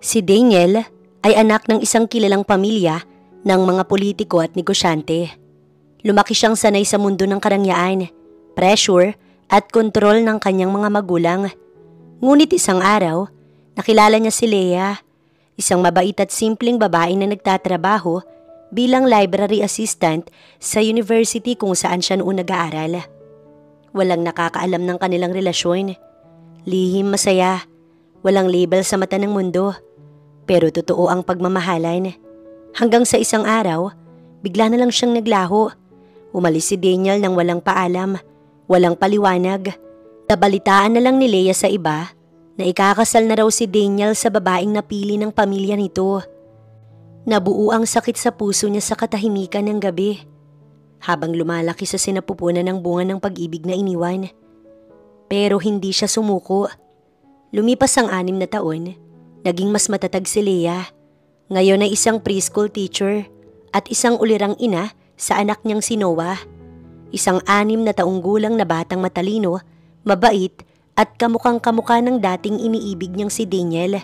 Si Daniel ay anak ng isang kilalang pamilya ng mga politiko at negosyante. Lumaki siyang sanay sa mundo ng karangyaan, pressure at kontrol ng kanyang mga magulang. Ngunit isang araw, nakilala niya si Leah, isang mabait at simpleng babae na nagtatrabaho bilang library assistant sa university kung saan siya noon nag-aaral. Walang nakakaalam ng kanilang relasyon. Lihim masaya, walang label sa mata ng mundo. Pero totoo ang pagmamahalan. Hanggang sa isang araw, bigla na lang siyang naglaho. Umalis si Daniel nang walang paalam, walang paliwanag. Nabalitaan na lang ni Leah sa iba na ikakasal na raw si Daniel sa babaeng napili ng pamilya nito. Nabuo ang sakit sa puso niya sa katahimikan ng gabi, habang lumalaki sa sinapupunan ng bunga ng pag-ibig na iniwan. Pero hindi siya sumuko. Lumipas ang 6 na taon, naging mas matatag si Leah. Ngayon ay isang preschool teacher at isang ulirang ina sa anak niyang si Noah. Isang 6 na taong gulang na batang matalino, mabait at kamukhang-kamukha ng dating iniibig niyang si Daniel.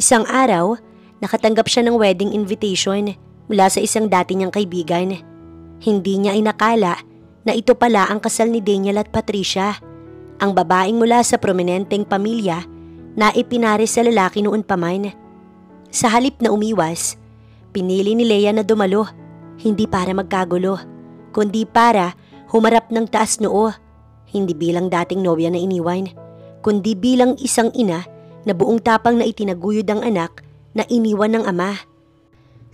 Isang araw, nakatanggap siya ng wedding invitation mula sa isang dati niyang kaibigan. Hindi niya inakala na ito pala ang kasal ni Daniel at Patricia, ang babaeng mula sa prominenteng pamilya na ipinari sa lalaki noon pa man. Sa halip na umiwas, pinili ni Leah na dumalo, hindi para magkagulo, kundi para humarap ng taas noo, hindi bilang dating nobya na iniwan, kundi bilang isang ina na buong tapang na itinaguyod ang anak na iniwan ng ama.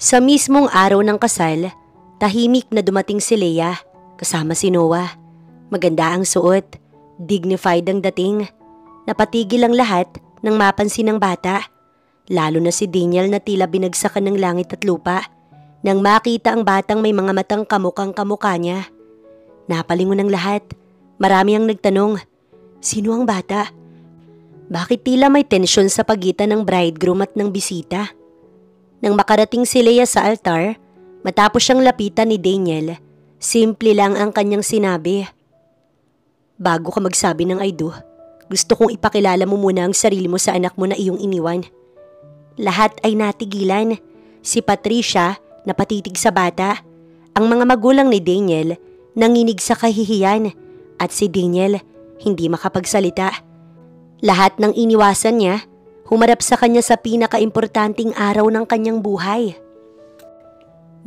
Sa mismong araw ng kasal, tahimik na dumating si Leah kasama si Noah. Maganda ang suot, dignified ang dating. Napatigil ang lahat nang mapansin ng bata, lalo na si Daniel na tila binagsakan ng langit at lupa nang makita ang batang may mga matang kamukhang kamukha niya. Napalingon ang lahat. Marami ang nagtanong, sino ang bata? Bakit tila may tensyon sa pagitan ng bridegroom at ng bisita? Nang makarating si Leah sa altar, matapos siyang lapitan ni Daniel, simple lang ang kanyang sinabi. Bago ka magsabi ng I do, gusto kong ipakilala mo muna ang sarili mo sa anak mo na iyong iniwan. Lahat ay natigilan. Si Patricia napatitig sa bata. Ang mga magulang ni Daniel nanginig sa kahihiyan at si Daniel hindi makapagsalita. Lahat ng iniwasan niya, humarap sa kanya sa pinakaimportanting araw ng kanyang buhay.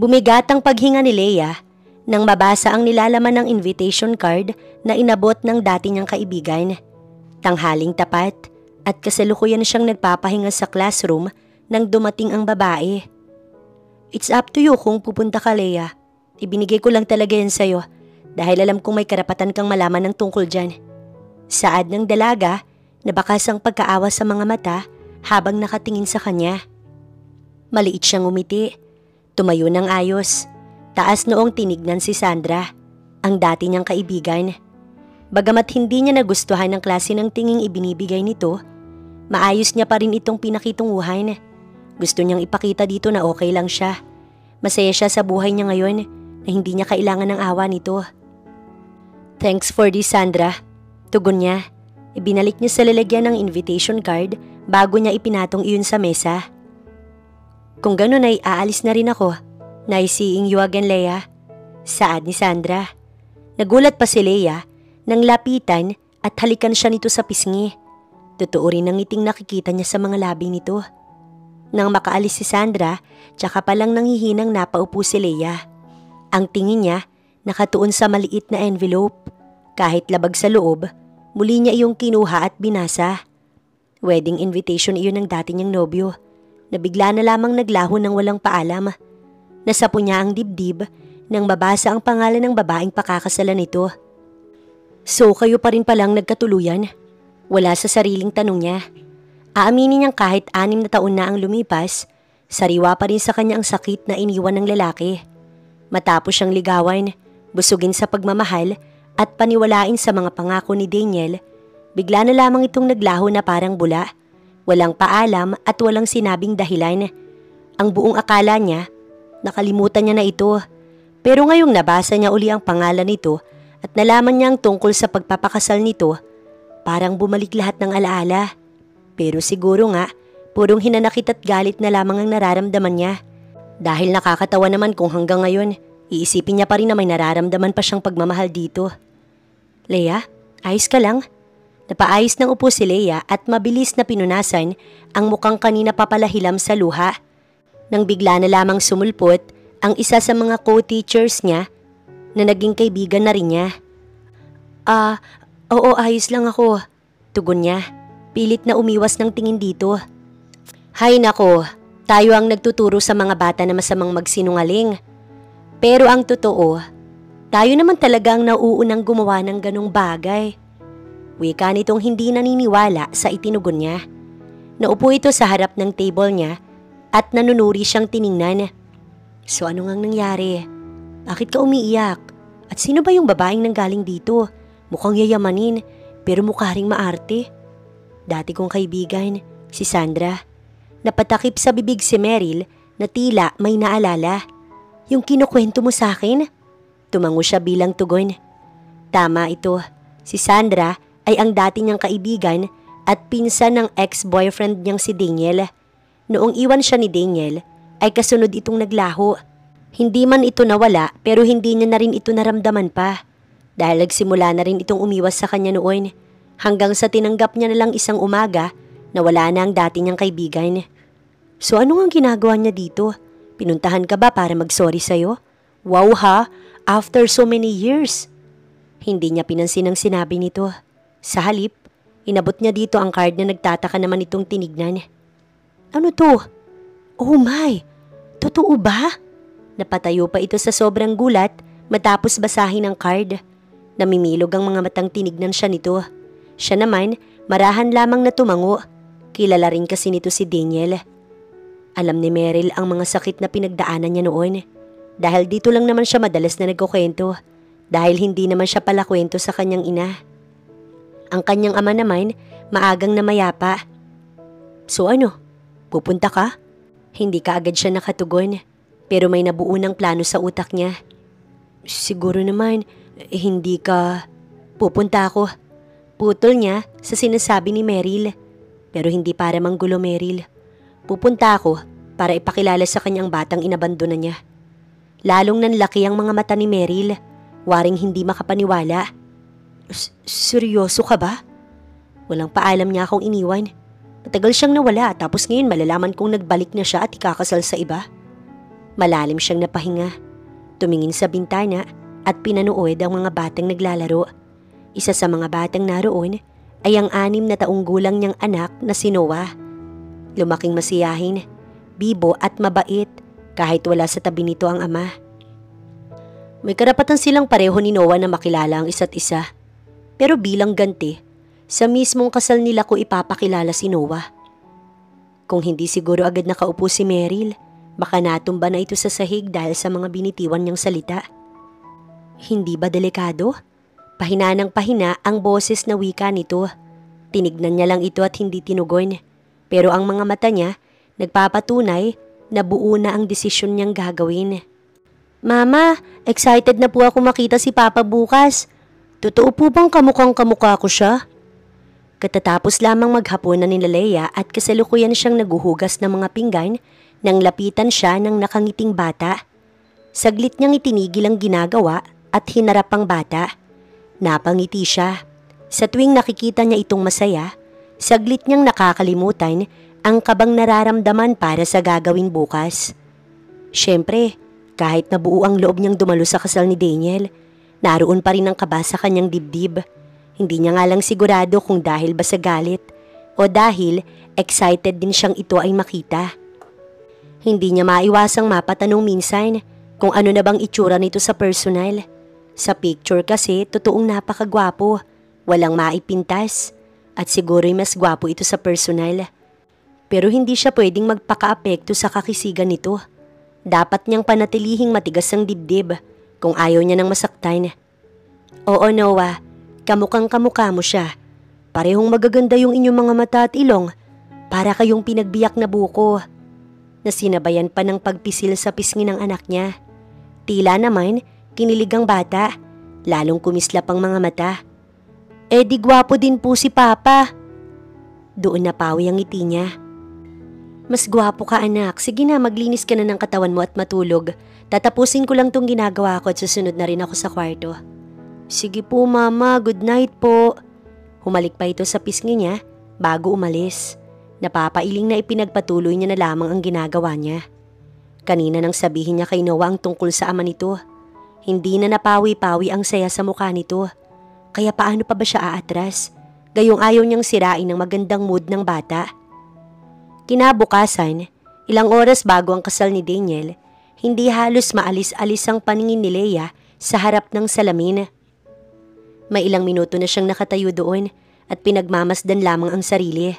Bumigat ang paghinga ni Leah nang mabasa ang nilalaman ng invitation card na inabot ng dati niyang kaibigan. Tanghaling tapat at kasalukuyan siyang nagpapahinga sa classroom nang dumating ang babae. It's up to you kung pupunta ka, Leah. Ibinigay ko lang talaga yan sa'yo dahil alam kong may karapatan kang malaman ng tungkol dyan. Saad ng dalaga na bakas ang pagkaawa sa mga mata habang nakatingin sa kanya. Maliit siyang umiti. Tumayo ng ayos. Taas noong tinignan si Sandra, ang dati niyang kaibigan. Bagamat hindi niya nagustuhan ang klase ng tinging ibinibigay nito, maayos niya pa rin itong pinakitunguhan. Gusto niyang ipakita dito na okay lang siya. Masaya siya sa buhay niya ngayon na hindi niya kailangan ng awa nito. Thanks for this, Sandra. Tugon niya. Ibinalik niya sa lalagyan ng invitation card bago niya ipinatong iyon sa mesa. Kung ganun ay aalis na rin ako. Nice seeing you again, Leah. Saad ni Sandra. Nagulat pa si Leah nang lapitan at halikan siya nito sa pisngi. Totoo rin ang ngiting nakikita niya sa mga labi nito. Nang makaalis si Sandra, tsaka palang nanghihinang napaupo si Leah. Ang tingin niya nakatuon sa maliit na envelope. Kahit labag sa loob, muli niya iyong kinuha at binasa. Wedding invitation iyon ng dati niyang nobyo, na bigla na lamang naglaho ng walang paalam. Nasapo niya ang dibdib nang mabasa ang pangalan ng babaeng pakakasalan nito. So kayo pa rin palang nagkatuluyan? Wala sa sariling tanong niya. Aaminin niyang kahit 6 na taon na ang lumipas, sariwa pa rin sa kanya ang sakit na iniwan ng lalaki. Matapos siyang ligawan, busugin sa pagmamahal at paniwalain sa mga pangako ni Daniel, bigla na lamang itong naglaho na parang bula. Walang paalam at walang sinabing dahilan. Ang buong akala niya, nakalimutan niya na ito. Pero ngayong nabasa niya uli ang pangalan nito at nalaman niya ang tungkol sa pagpapakasal nito, parang bumalik lahat ng alaala. Pero siguro nga, Purong hinanakit at galit na lamang ang nararamdaman niya. Dahil nakakatawa naman kung hanggang ngayon, iisipin niya pa rin na may nararamdaman pa siyang pagmamahal dito. Leia, ayos ka lang? Napaayos ng upo si Leia at mabilis na pinunasan ang mukhang kanina papalahilam sa luha. Nang bigla na lamang sumulpot ang isa sa mga co-teachers niya na naging kaibigan na rin niya. Oo, ayos lang ako, tugon niya. Pilit na umiwas ng tingin dito. Hay nako, tayo ang nagtuturo sa mga bata na masamang magsinungaling. Pero ang totoo, tayo naman talaga ang nauunang gumawa ng ganong bagay. Wika nitong hindi naniniwala sa itinugon niya. Naupo ito sa harap ng table niya at nanunuri siyang tiningnan. So ano ngang nangyari? Bakit ka umiiyak? At sino ba yung babaeng nanggaling dito? Mukhang yayamanin pero mukha ring maarte. Dati kong kaibigan, si Sandra. Napatakip sa bibig si Meryl na tila may naalala. Yung kinukwento mo sa akin? Tumango siya bilang tugon. Tama ito. Si Sandra ay ang dati niyang kaibigan at pinsan ng ex-boyfriend niyang si Daniel. Noong iwan siya ni Daniel, ay kasunod itong naglaho. Hindi man ito nawala pero hindi niya na rin ito naramdaman pa. Dahil nagsimula na rin itong umiwas sa kanya noon. Hanggang sa tinanggap niya na lang isang umaga na wala na ang dati niyang kaibigan. So ano ang ginagawa niya dito? Pinuntahan ka ba para mag-sorry sa'yo? Wow ha, after so many years. Hindi niya pinansin ang sinabi nito. Sa halip, inabot niya dito ang card na nagtataka naman itong tinignan. Ano to? Oh my, totoo ba? Napatayo pa ito sa sobrang gulat matapos basahin ang card. Namimilog ang mga matang tinignan siya nito. Siya naman, marahan lamang na tumango. Kilala rin kasi nito si Daniel. Alam ni Meryl ang mga sakit na pinagdaanan niya noon. Dahil dito lang naman siya madalas na nagkukwento. Dahil hindi naman siya pala kwento sa kanyang ina. Ang kanyang ama naman, maagang namayapa. So ano, pupunta ka? Hindi ka agad siya nakatugon. Pero may nabuo ng plano sa utak niya. Siguro naman, hindi ka... Pupunta ako. Putol niya sa sinasabi ni Meryl. Pero hindi para manggulo Meryl. Pupunta ako para ipakilala sa kanyang batang inabandona niya. Lalong nanlaki ang mga mata ni Meryl. Waring hindi makapaniwala. Seryoso ka ba? Walang paalam niya akong iniwan. Matagal siyang nawala tapos ngayon malalaman kong nagbalik na siya at ikakasal sa iba. Malalim siyang napahinga. Tumingin sa bintana at pinanood ang mga batang naglalaro. Isa sa mga batang naroon ay ang 6 na taong gulang niyang anak na si Noah. Lumaking masiyahin, bibo at mabait kahit wala sa tabi nito ang ama. May karapatan silang pareho ni Noah na makilala ang isa't isa. Pero bilang ganti, sa mismong kasal nila ko ipapakilala si Noah. Kung hindi siguro agad nakaupo si Meryl, baka natumba na ito sa sahig dahil sa mga binitiwan niyang salita. Hindi ba delikado? Pahina ng pahina ang boses na wika nito. Tinignan niya lang ito at hindi tinugon. Pero ang mga mata niya nagpapatunay na buo na ang desisyon niyang gagawin. Mama, excited na po ako makita si Papa bukas. Totoo po bang kamukhang-kamukha ko siya? Katatapos lamang maghapunan ni Leia at kasalukuyan siyang naguhugas ng mga pinggan nang lapitan siya ng nakangiting bata. Saglit niyang itinigil ang ginagawa at hinarap ang bata. Napangiti siya. Sa tuwing nakikita niya itong masaya, saglit niyang nakakalimutan ang kabang nararamdaman para sa gagawin bukas. Siyempre, kahit nabuo ang loob niyang dumalo sa kasal ni Daniel, naroon pa rin ang kaba sa kanyang dibdib. Hindi niya nga lang sigurado kung dahil ba sa galit o dahil excited din siyang ito ay makita. Hindi niya maiwasang mapatanong minsan kung ano na bang itsura nito sa personal. Sa picture kasi totoong napakagwapo, walang maipintas at siguro'y mas gwapo ito sa personal. Pero hindi siya pwedeng magpaka-apekto sa kakisigan nito. Dapat niyang panatilihing matigas ang dibdib kung ayaw niya nang masaktan. Oo Noah, kamukhang-kamukha mo siya. Parehong magaganda yung inyong mga mata at ilong. Para kayong pinagbiyak na buko. Nasinabayan pa ng pagpisil sa pisngi ng anak niya. Tila naman, kinilig ang bata. Lalong kumislap ang mga mata. Eh di gwapo din po si Papa. Doon napawi ang ngiti niya. Mas gwapo ka anak, sige na maglinis ka na ng katawan mo at matulog. Tatapusin ko lang tong ginagawa ko at susunod na rin ako sa kwarto. Sige po mama, good night po. Humalik pa ito sa pisngi niya bago umalis. Napapailing na ipinagpatuloy niya na lamang ang ginagawa niya. Kanina nang sabihin niya kay Noah ang tungkol sa ama nito. Hindi na napawi-pawi ang saya sa mukha nito. Kaya paano pa ba siya aatras? Gayong ayaw niyang sirain ang magandang mood ng bata. Kinabukasan, ilang oras bago ang kasal ni Daniel, hindi halos maalis-alis ang paningin ni Leia sa harap ng salamin. May ilang minuto na siyang nakatayo doon at pinagmamasdan lamang ang sarili.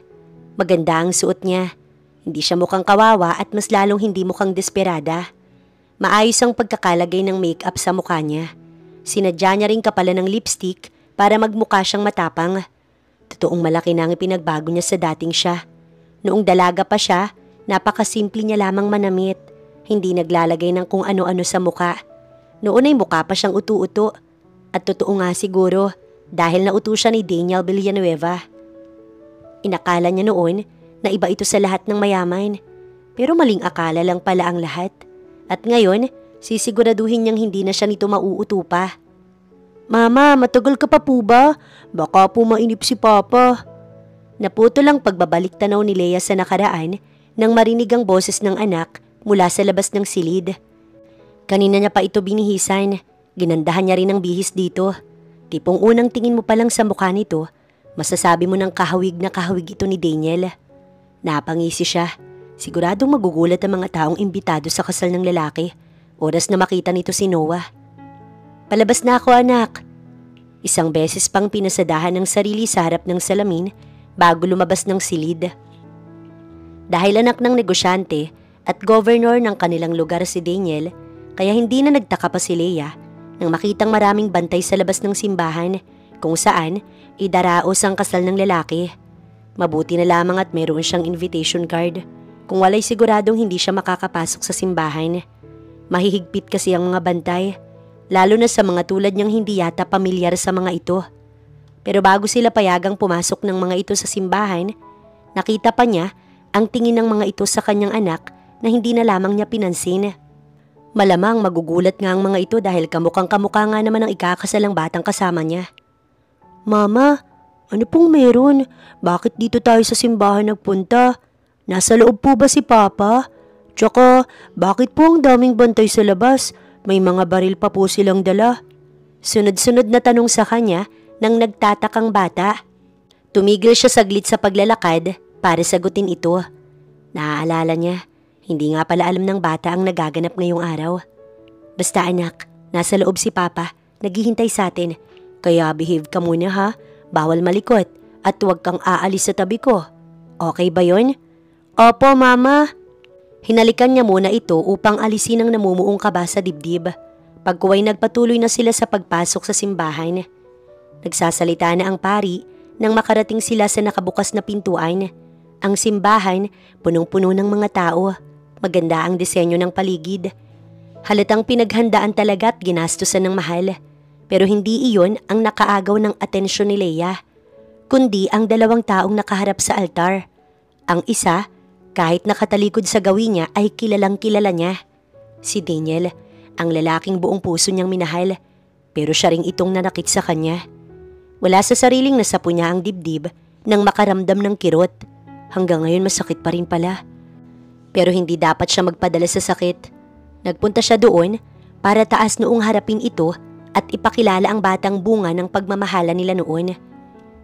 Maganda ang suot niya. Hindi siya mukhang kawawa at mas lalong hindi mukhang desperada. Maayos ang pagkakalagay ng make-up sa mukha niya. Sinadya niya ring kapalan ng lipstick para magmukha siyang matapang. Totoong malaki na ang ipinagbago niya sa dating siya. Noong dalaga pa siya, napakasimple niya lamang manamit. Hindi naglalagay ng kung ano-ano sa muka. Noon ay mukha pa siyang utu-uto. At totoo nga siguro dahil nauto siya ni Daniel Villanueva. Inakala niya noon na iba ito sa lahat ng mayaman. Pero maling akala lang pala ang lahat. At ngayon, sisiguraduhin niyang hindi na siya nito mauuto pa. Mama, matagal ka pa po ba? Baka po mainip si Papa. Naputo lang pagbabalik tanaw ni Leia sa nakaraan nang marinig ang boses ng anak mula sa labas ng silid. Kanina niya pa ito binihisan. Ginandahan niya rin ang bihis dito. Tipong unang tingin mo pa lang sa mukha nito, masasabi mo ng kahawig na kahawig ito ni Daniel. Napangisi siya. Siguradong magugulat ang mga taong imbitado sa kasal ng lalaki. Oras na makita nito si Noah. Palabas na ako anak. Isang beses pang pinasadahan ng sarili sa harap ng salamin bago lumabas ng silid. Dahil anak ng negosyante at governor ng kanilang lugar si Daniel, kaya hindi na nagtaka pa si Leia nang makitang maraming bantay sa labas ng simbahan kung saan idaraos ang kasal ng lalaki. Mabuti na lamang at meron siyang invitation card. Kung walay siguradong hindi siya makakapasok sa simbahan. Mahihigpit kasi ang mga bantay, lalo na sa mga tulad niyang hindi yata pamilyar sa mga ito. Pero bago sila payagang pumasok ng mga ito sa simbahan, nakita pa niya ang tingin ng mga ito sa kanyang anak na hindi na lamang niya pinansin. Malamang magugulat nga ang mga ito dahil kamukhang kamukha nga naman ang ikakasalang batang kasama niya. Mama, ano pong meron? Bakit dito tayo sa simbahan nagpunta? Nasa loob po ba si Papa? Tsaka, bakit po ang daming bantay sa labas? May mga baril pa po silang dala. Sunod-sunod na tanong sa kanya nang nagtatakang bata. Tumigil siya saglit sa paglalakad para sagutin ito. Naaalala niya, hindi nga pala alam ng bata ang nagaganap ngayong araw. Basta anak, nasa loob si Papa, naghihintay sa atin. Kaya behave ka muna ha, bawal malikot at huwag kang aalis sa tabi ko. Okay ba yon? Opo mama. Hinalikan niya muna ito upang alisin ang namumuong kaba sa dibdib. Pagkuway nagpatuloy na sila sa pagpasok sa simbahan. Nagsasalita na ang pari nang makarating sila sa nakabukas na pintuan. Ang simbahan, punong-puno ng mga tao. Maganda ang disenyo ng paligid. Halatang pinaghandaan talaga at ginastusan ng mahal. Pero hindi iyon ang nakaagaw ng atensyon ni Leia, kundi ang dalawang taong nakaharap sa altar. Ang isa, kahit nakatalikod sa gawin niya ay kilalang kilala niya. Si Daniel, ang lalaking buong puso niyang minahal, pero siya ring itong nanakit sa kanya. Wala sa sariling nasapo niya ang dibdib nang makaramdam ng kirot. Hanggang ngayon masakit pa rin pala. Pero hindi dapat siya magpadala sa sakit. Nagpunta siya doon para taas noong harapin ito at ipakilala ang batang bunga ng pagmamahala nila noon.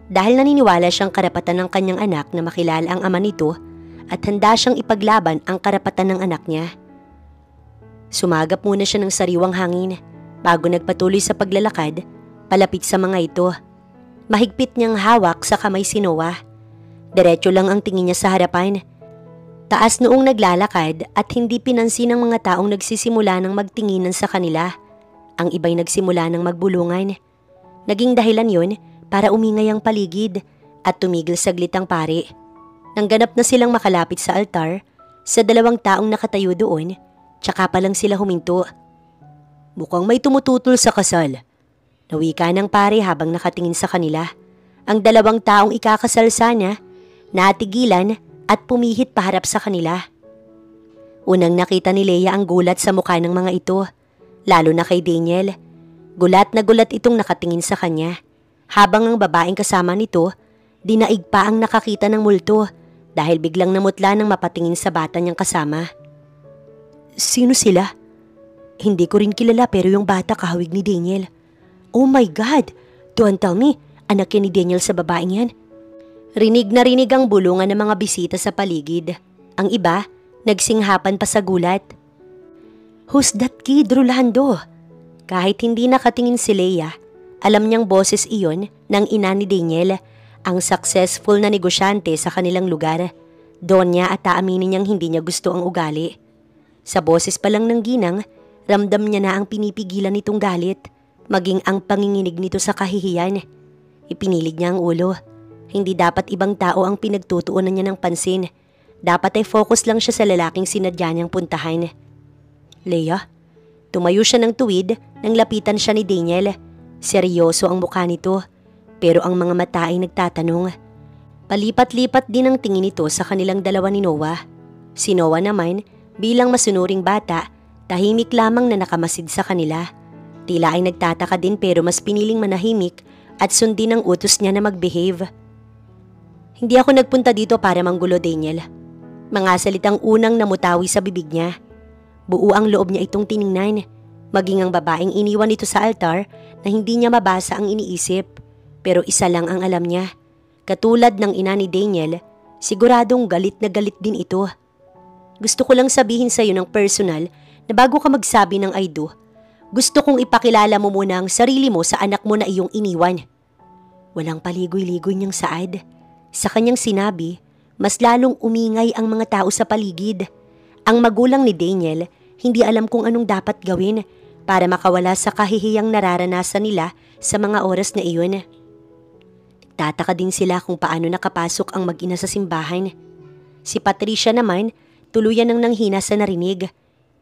Dahil naniniwala siyang karapatan ng kanyang anak na makilala ang ama nito at handa siyang ipaglaban ang karapatan ng anak niya. Sumagap muna siya ng sariwang hangin bago nagpatuloy sa paglalakad palapit sa mga ito. Mahigpit niyang hawak sa kamay si Noah. Diretso lang ang tingin niya sa harapan. Taas noong naglalakad at hindi pinansin ng mga taong nagsisimula ng magtinginan sa kanila. Ang iba'y nagsimula ng magbulungan. Naging dahilan yon para umingay ang paligid at tumigil saglit ang pari. Nang ganap na silang makalapit sa altar, sa dalawang taong nakatayo doon, tsaka pa lang sila huminto. Mukhang may tumututol sa kasal. Nawika ng pari habang nakatingin sa kanila. Ang dalawang taong ikakasal sana, natigilan at pumihit paharap sa kanila. Unang nakita ni Leia ang gulat sa mukha ng mga ito, lalo na kay Daniel. Gulat na gulat itong nakatingin sa kanya, habang ang babaeng kasama nito, dinaig pa ang nakakita ng multo dahil biglang namutla nang mapatingin sa bata niyang kasama. Sino sila? Hindi ko rin kilala pero yung bata kahawig ni Daniel. Oh my God! Don't tell me, anak yan ni Daniel sa babaeng yan. Rinig na rinig ang bulungan ng mga bisita sa paligid. Ang iba, nagsinghapan pa sa gulat. Who's that kid, Rolando? Kahit hindi nakatingin si Leia, alam niyang boses iyon ng ina ni Daniel, ang successful na negosyante sa kanilang lugar. Doon niya at aaminin niyang hindi niya gusto ang ugali. Sa boses pa lang ng ginang, ramdam niya na ang pinipigilan nitong galit, maging ang panginginig nito sa kahihiyan. Ipinilig niya ang ulo. Hindi dapat ibang tao ang pinagtutuunan niya ng pansin. Dapat ay focus lang siya sa lalaking sinadya niyang puntahan. Leia, tumayo siya ng tuwid nang lapitan siya ni Daniel. Seryoso ang mukha nito, pero ang mga mata ay nagtatanong. Palipat-lipat din ang tingin nito sa kanilang dalawa ni Noah. Si Noah naman, bilang masunuring bata, tahimik lamang na nakamasid sa kanila. Tila ay nagtataka din pero mas piniling manahimik at sundin ang utos niya na mag-behave. Hindi ako nagpunta dito para manggulo, Daniel. Mga salitang unang namutawi sa bibig niya. Buo ang loob niya itong tiningnan, maging ang babaeng iniwan nito sa altar na hindi niya mabasa ang iniisip. Pero isa lang ang alam niya. Katulad ng ina ni Daniel, siguradong galit na galit din ito. Gusto ko lang sabihin sa iyo ng personal na bago ka magsabi ng I do, gusto kong ipakilala mo muna ang sarili mo sa anak mo na iyong iniwan. Walang paligoy-ligoy niyang saad. Sa kanyang sinabi, mas lalong umingay ang mga tao sa paligid. Ang magulang ni Daniel, hindi alam kung anong dapat gawin para makawala sa kahihiyang nararanasan nila sa mga oras na iyon. Tataka din sila kung paano nakapasok ang mag-ina sa simbahan. Si Patricia naman, tuluyan ng nanghina sa narinig.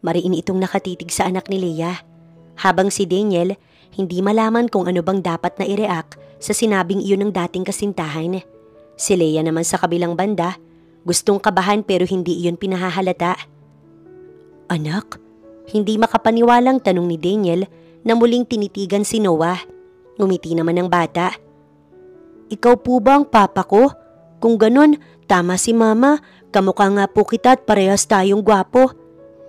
Mariin itong nakatitig sa anak ni Leia. Habang si Daniel, hindi malaman kung ano bang dapat na i-react sa sinabing iyon ng dating kasintahan. Si Leia naman sa kabilang banda, gustong kabahan pero hindi iyon pinahahalata. Anak? Hindi makapaniwalang tanong ni Daniel na muling tinitigan si Noah. Ngumiti naman ang bata. Ikaw po ba ang papa ko? Kung ganon, tama si mama, kamukha nga po kita at parehas tayong gwapo.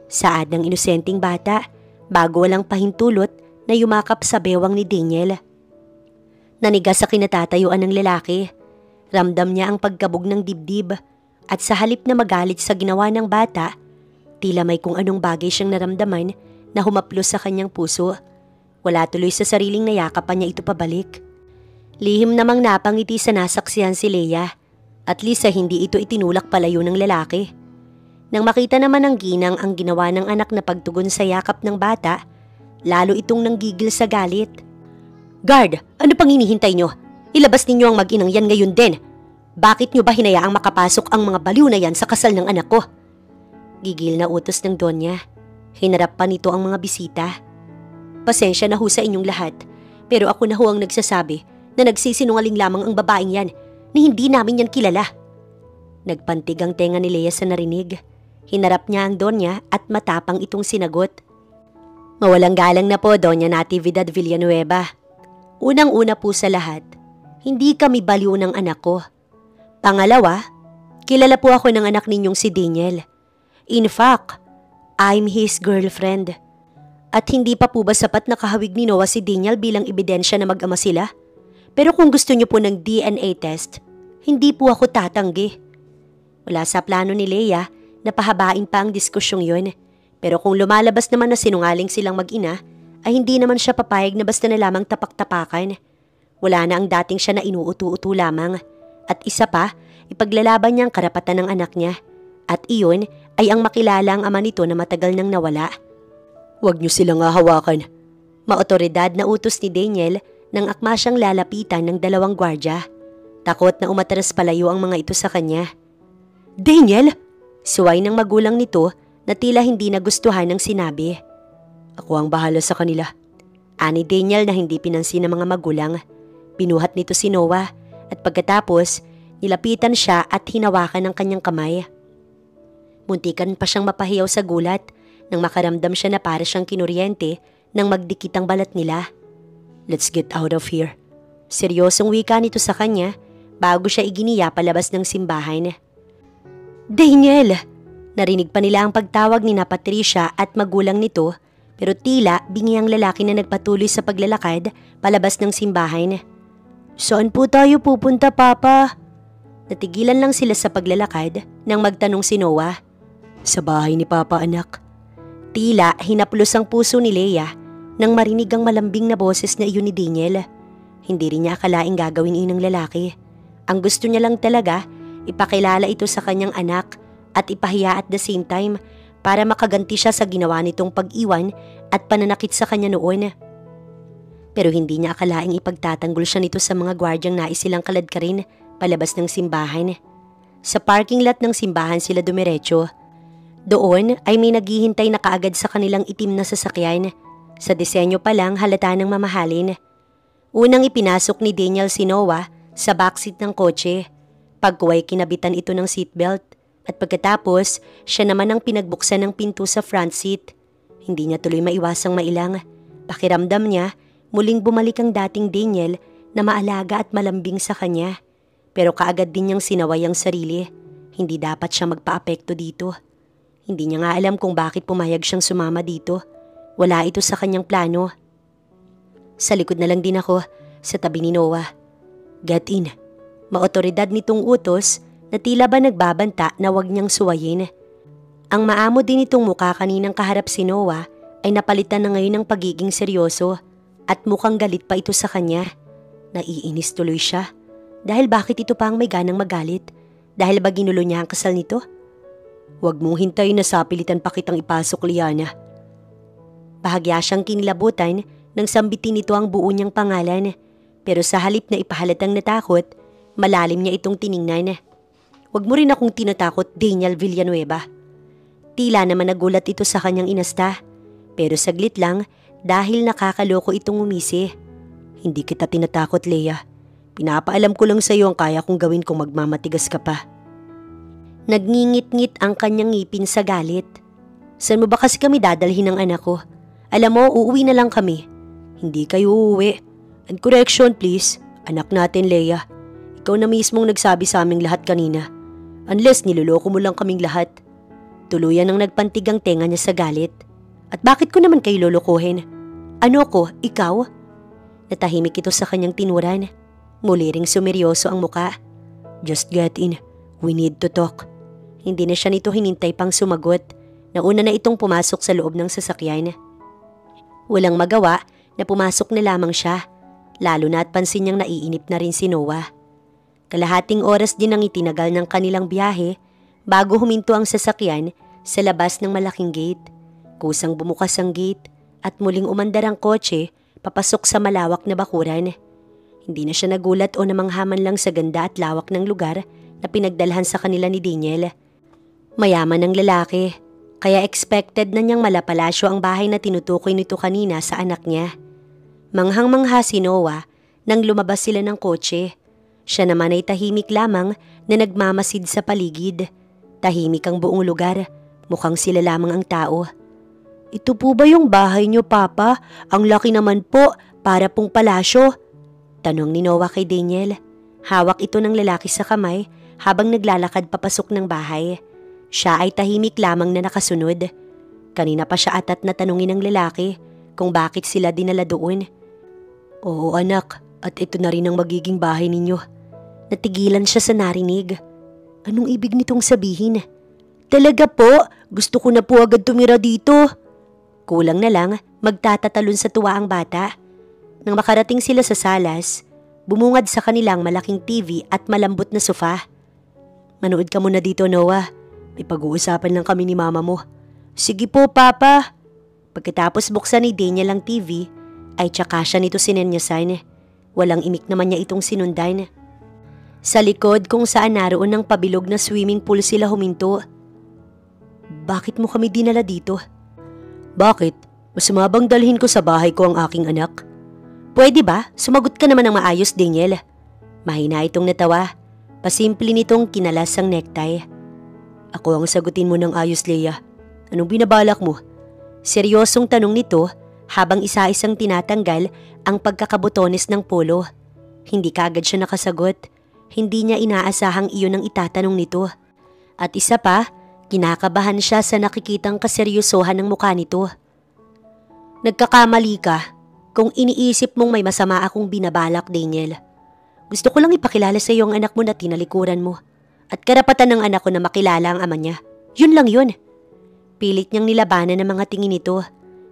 Saad ng inosenteng bata, bago walang pahintulot na yumakap sa bewang ni Daniel. Nanigas sa kinatatayuan ng lalaki. Ramdam niya ang pagkabog ng dibdib at sa halip na magalit sa ginawa ng bata, tila may kung anong bagay siyang naramdaman na humaplos sa kanyang puso. Wala tuloy sa sariling nayakapan niya ito pabalik. Lihim namang napangiti sa nasaksihan si Leia. At least sa hindi ito itinulak palayo ng lalaki. Nang makita naman ng ginang ang ginawa ng anak na pagtugon sa yakap ng bata, lalo itong nanggigil sa galit. Guard, ano pang hinihintay nyo? Ilabas ninyo ang mag-inang yan ngayon din. Bakit nyo ba hinayaang makapasok ang mga baliw na yan sa kasal ng anak ko? Gigil na utos ng Donya. Hinarap pa nito ang mga bisita. Pasensya na ho sa inyong lahat, pero ako na ho ang nagsasabi na nagsisinungaling lamang ang babaeng yan na hindi namin yan kilala. Nagpantig ang tenga ni Leia sa narinig. Hinarap niya ang Donya at matapang itong sinagot. Mawalang galang na po, Doña Natividad Villanueva. Unang-una po sa lahat, hindi kami baliw ng anak ko. Pangalawa, kilala po ako ng anak ninyong si Daniel. In fact, I'm his girlfriend. At hindi pa po ba sapat na kahawig ni Noah si Daniel bilang ebidensya na mag-ama sila? Pero kung gusto niyo po ng DNA test, hindi po ako tatanggi. Wala sa plano ni Leia na pahabain pa ang diskusyong yun. Pero kung lumalabas naman na sinungaling silang mag-ina, ay hindi naman siya papayag na basta na lamang tapak-tapakan. Wala na ang dating siya na inuuto-uto lamang. At isa pa, ipaglalaban niya ang karapatan ng anak niya. At iyon ay ang makilala ang ama nito na matagal nang nawala. Huwag niyo silang hahawakan. Maotoridad na utos ni Daniel nang akma siyang lalapitan ng dalawang gwardya. Takot na umatras palayo ang mga ito sa kanya. Daniel! Suway ng magulang nito na tila hindi nagustuhan ng sinabi. Ako ang bahala sa kanila. Ani Daniel na hindi pinansin ng mga magulang. Binuhat nito si Noah at pagkatapos, Nilapitan siya at hinawakan ng kanyang kamay. Muntikan pa siyang mapahiyaw sa gulat nang makaramdam siya na para siyang kinuryente nang magdikit ang balat nila. "Let's get out of here." Seryosong wika nito sa kanya bago siya iginiya palabas ng simbahan. "Daniel!" Narinig pa nila ang pagtawag ni na Patricia at magulang nito, pero tila bingi ang lalaki na nagpatuloy sa paglalakad palabas ng simbahan. "Saan po tayo pupunta, Papa?" Natigilan lang sila sa paglalakad nang magtanong si Noah. "Sa bahay ni Papa, anak." Tila hinaplos ang puso ni Leia nang marinig ang malambing na boses na iyon ni Daniel. Hindi rin niya akalaing gagawin iyon ng lalaki. Ang gusto niya lang talaga, ipakilala ito sa kanyang anak at ipahiya at the same time para makaganti siya sa ginawa nitong pag-iwan at pananakit sa kanya noon. Pero hindi niya akalaing ipagtatanggol siya nito sa mga gwardyang nais silang kaladkarin palabas ng simbahan. Sa parking lot ng simbahan sila dumiretso. Doon ay may naghihintay na kaagad sa kanilang itim na sasakyan. Sa disenyo pa lang halata ng mamahalin. Unang ipinasok ni Daniel si Noah sa backseat ng kotse. Pagkuway kinabitan ito ng seatbelt at pagkatapos siya naman ang pinagbuksan ng pinto sa front seat. Hindi niya tuloy maiwasang mailang. Pakiramdam niya muling bumalik ang dating Daniel na maalaga at malambing sa kanya. Pero kaagad din niyang sinaway ang sarili. Hindi dapat siya magpa-apekto dito. Hindi niya nga alam kung bakit pumayag siyang sumama dito. Wala ito sa kanyang plano. Sa likod na lang din ako, sa tabi ni Noah. "Get in." Maotoridad nitong utos na tila ba nagbabanta na wag niyang suwayin. Ang maamo din itong mukha kaninang kaharap si Noah ay napalitan na ngayon ng pagiging seryoso at mukhang galit pa ito sa kanya. Naiinis tuloy siya. Dahil bakit ito pa ang may ganang magalit? Dahil ba ginulo niya ang kasal nito? "Huwag mong hintayin na sapilitan pa kitang ipasok, Liana." Bahagya siyang kinilabutan nang sambitin nito ang buo niyang pangalan. Pero sa halip na ipahalatang natakot, malalim niya itong tiningnan. "Huwag mo rin akong tinatakot, Daniel Villanueva." Tila naman nagulat ito sa kanyang inasta. Pero saglit lang dahil nakakaloko itong umisi. "Hindi kita tinatakot, Leia. Pinapaalam ko lang sa iyo ang kaya kong gawin kung magmamatigas ka pa." Nagngingit-ngit ang kanyang ngipin sa galit. "Saan mo ba kasi kami dadalhin ng anak ko? Alam mo, uuwi na lang kami." "Hindi kayo uuwi. And correction please, anak natin Leia. Ikaw na mismong nagsabi sa aming lahat kanina. Unless niloloko mo lang kaming lahat." Tuluyan ang nagpantigang tenga niya sa galit. "At bakit ko naman kayo lolokohin? Ano ko, ikaw?" Natahimik ito sa kanyang tinuran. Muli ring sumeryoso ang muka. "Just get in. We need to talk." Hindi na siya nito hinintay pang sumagot. Nauna na itong pumasok sa loob ng sasakyan. Walang magawa na pumasok na lamang siya. Lalo na at pansin niyang naiinip na rin si Noah. Kalahating oras din ang itinagal ng kanilang biyahe bago huminto ang sasakyan sa labas ng malaking gate. Kusang bumukas ang gate at muling umandar ang kotse papasok sa malawak na bakuran. Hindi na siya nagulat o namanghaman lang sa ganda at lawak ng lugar na pinagdalhan sa kanila ni Daniel. Mayaman ang lalaki, kaya expected na niyang malapalasyo ang bahay na tinutukoy nito kanina sa anak niya. Manghang-mangha si Noah nang lumabas sila ng kotse. Siya naman ay tahimik lamang na nagmamasid sa paligid. Tahimik ang buong lugar, mukhang sila lamang ang tao. "Ito po ba yung bahay niyo, Papa? Ang laki naman po, para pong palasyo." Tanong ni Noah kay Daniel. Hawak ito ng lalaki sa kamay habang naglalakad papasok ng bahay. Siya ay tahimik lamang na nakasunod. Kanina pa siya atat na tanungin ng lalaki kung bakit sila dinala doon. "Oo anak, at ito na rin ang magiging bahay ninyo." Natigilan siya sa narinig. Anong ibig nitong sabihin? "Talaga po? Gusto ko na po agad tumira dito." Kulang na lang magtatatalon sa tuwa ang bata. Nang makarating sila sa salas, bumungad sa kanilang malaking TV at malambot na sofa. "Manood ka muna dito, Noah. May pag-uusapan lang kami ni mama mo." "Sige po, Papa." Pagkatapos buksan ni Daniel ang TV, ay tsaka siya nito sinenyasan. Walang imik naman niya itong sinundan. Sa likod kung saan naroon ng pabilog na swimming pool sila huminto. "Bakit mo kami dinala dito?" "Bakit? Mas mabang dalhin ko sa bahay ko ang aking anak." "Pwede ba? Sumagot ka naman ng maayos, Daniel." Mahina itong natawa. Pasimple nitong kinalas ang necktie. Ako ang sagutin mo ng ayos, Leia. Anong binabalak mo? Seryosong tanong nito habang isa-isang tinatanggal ang pagkakabotones ng polo. Hindi kaagad siya nakasagot. Hindi niya inaasahang iyon ang itatanong nito. At isa pa, kinakabahan siya sa nakikitang kaseryosohan ng mukha nito. Nagkakamali ka kung iniisip mong may masama akong binabalak, Daniel. Gusto ko lang ipakilala sa iyo ang anak mo na tinalikuran mo. At karapatan ng anak ko na makilala ang ama niya. Yun lang yun. Pilit niyang nilabanan ng mga tingin nito.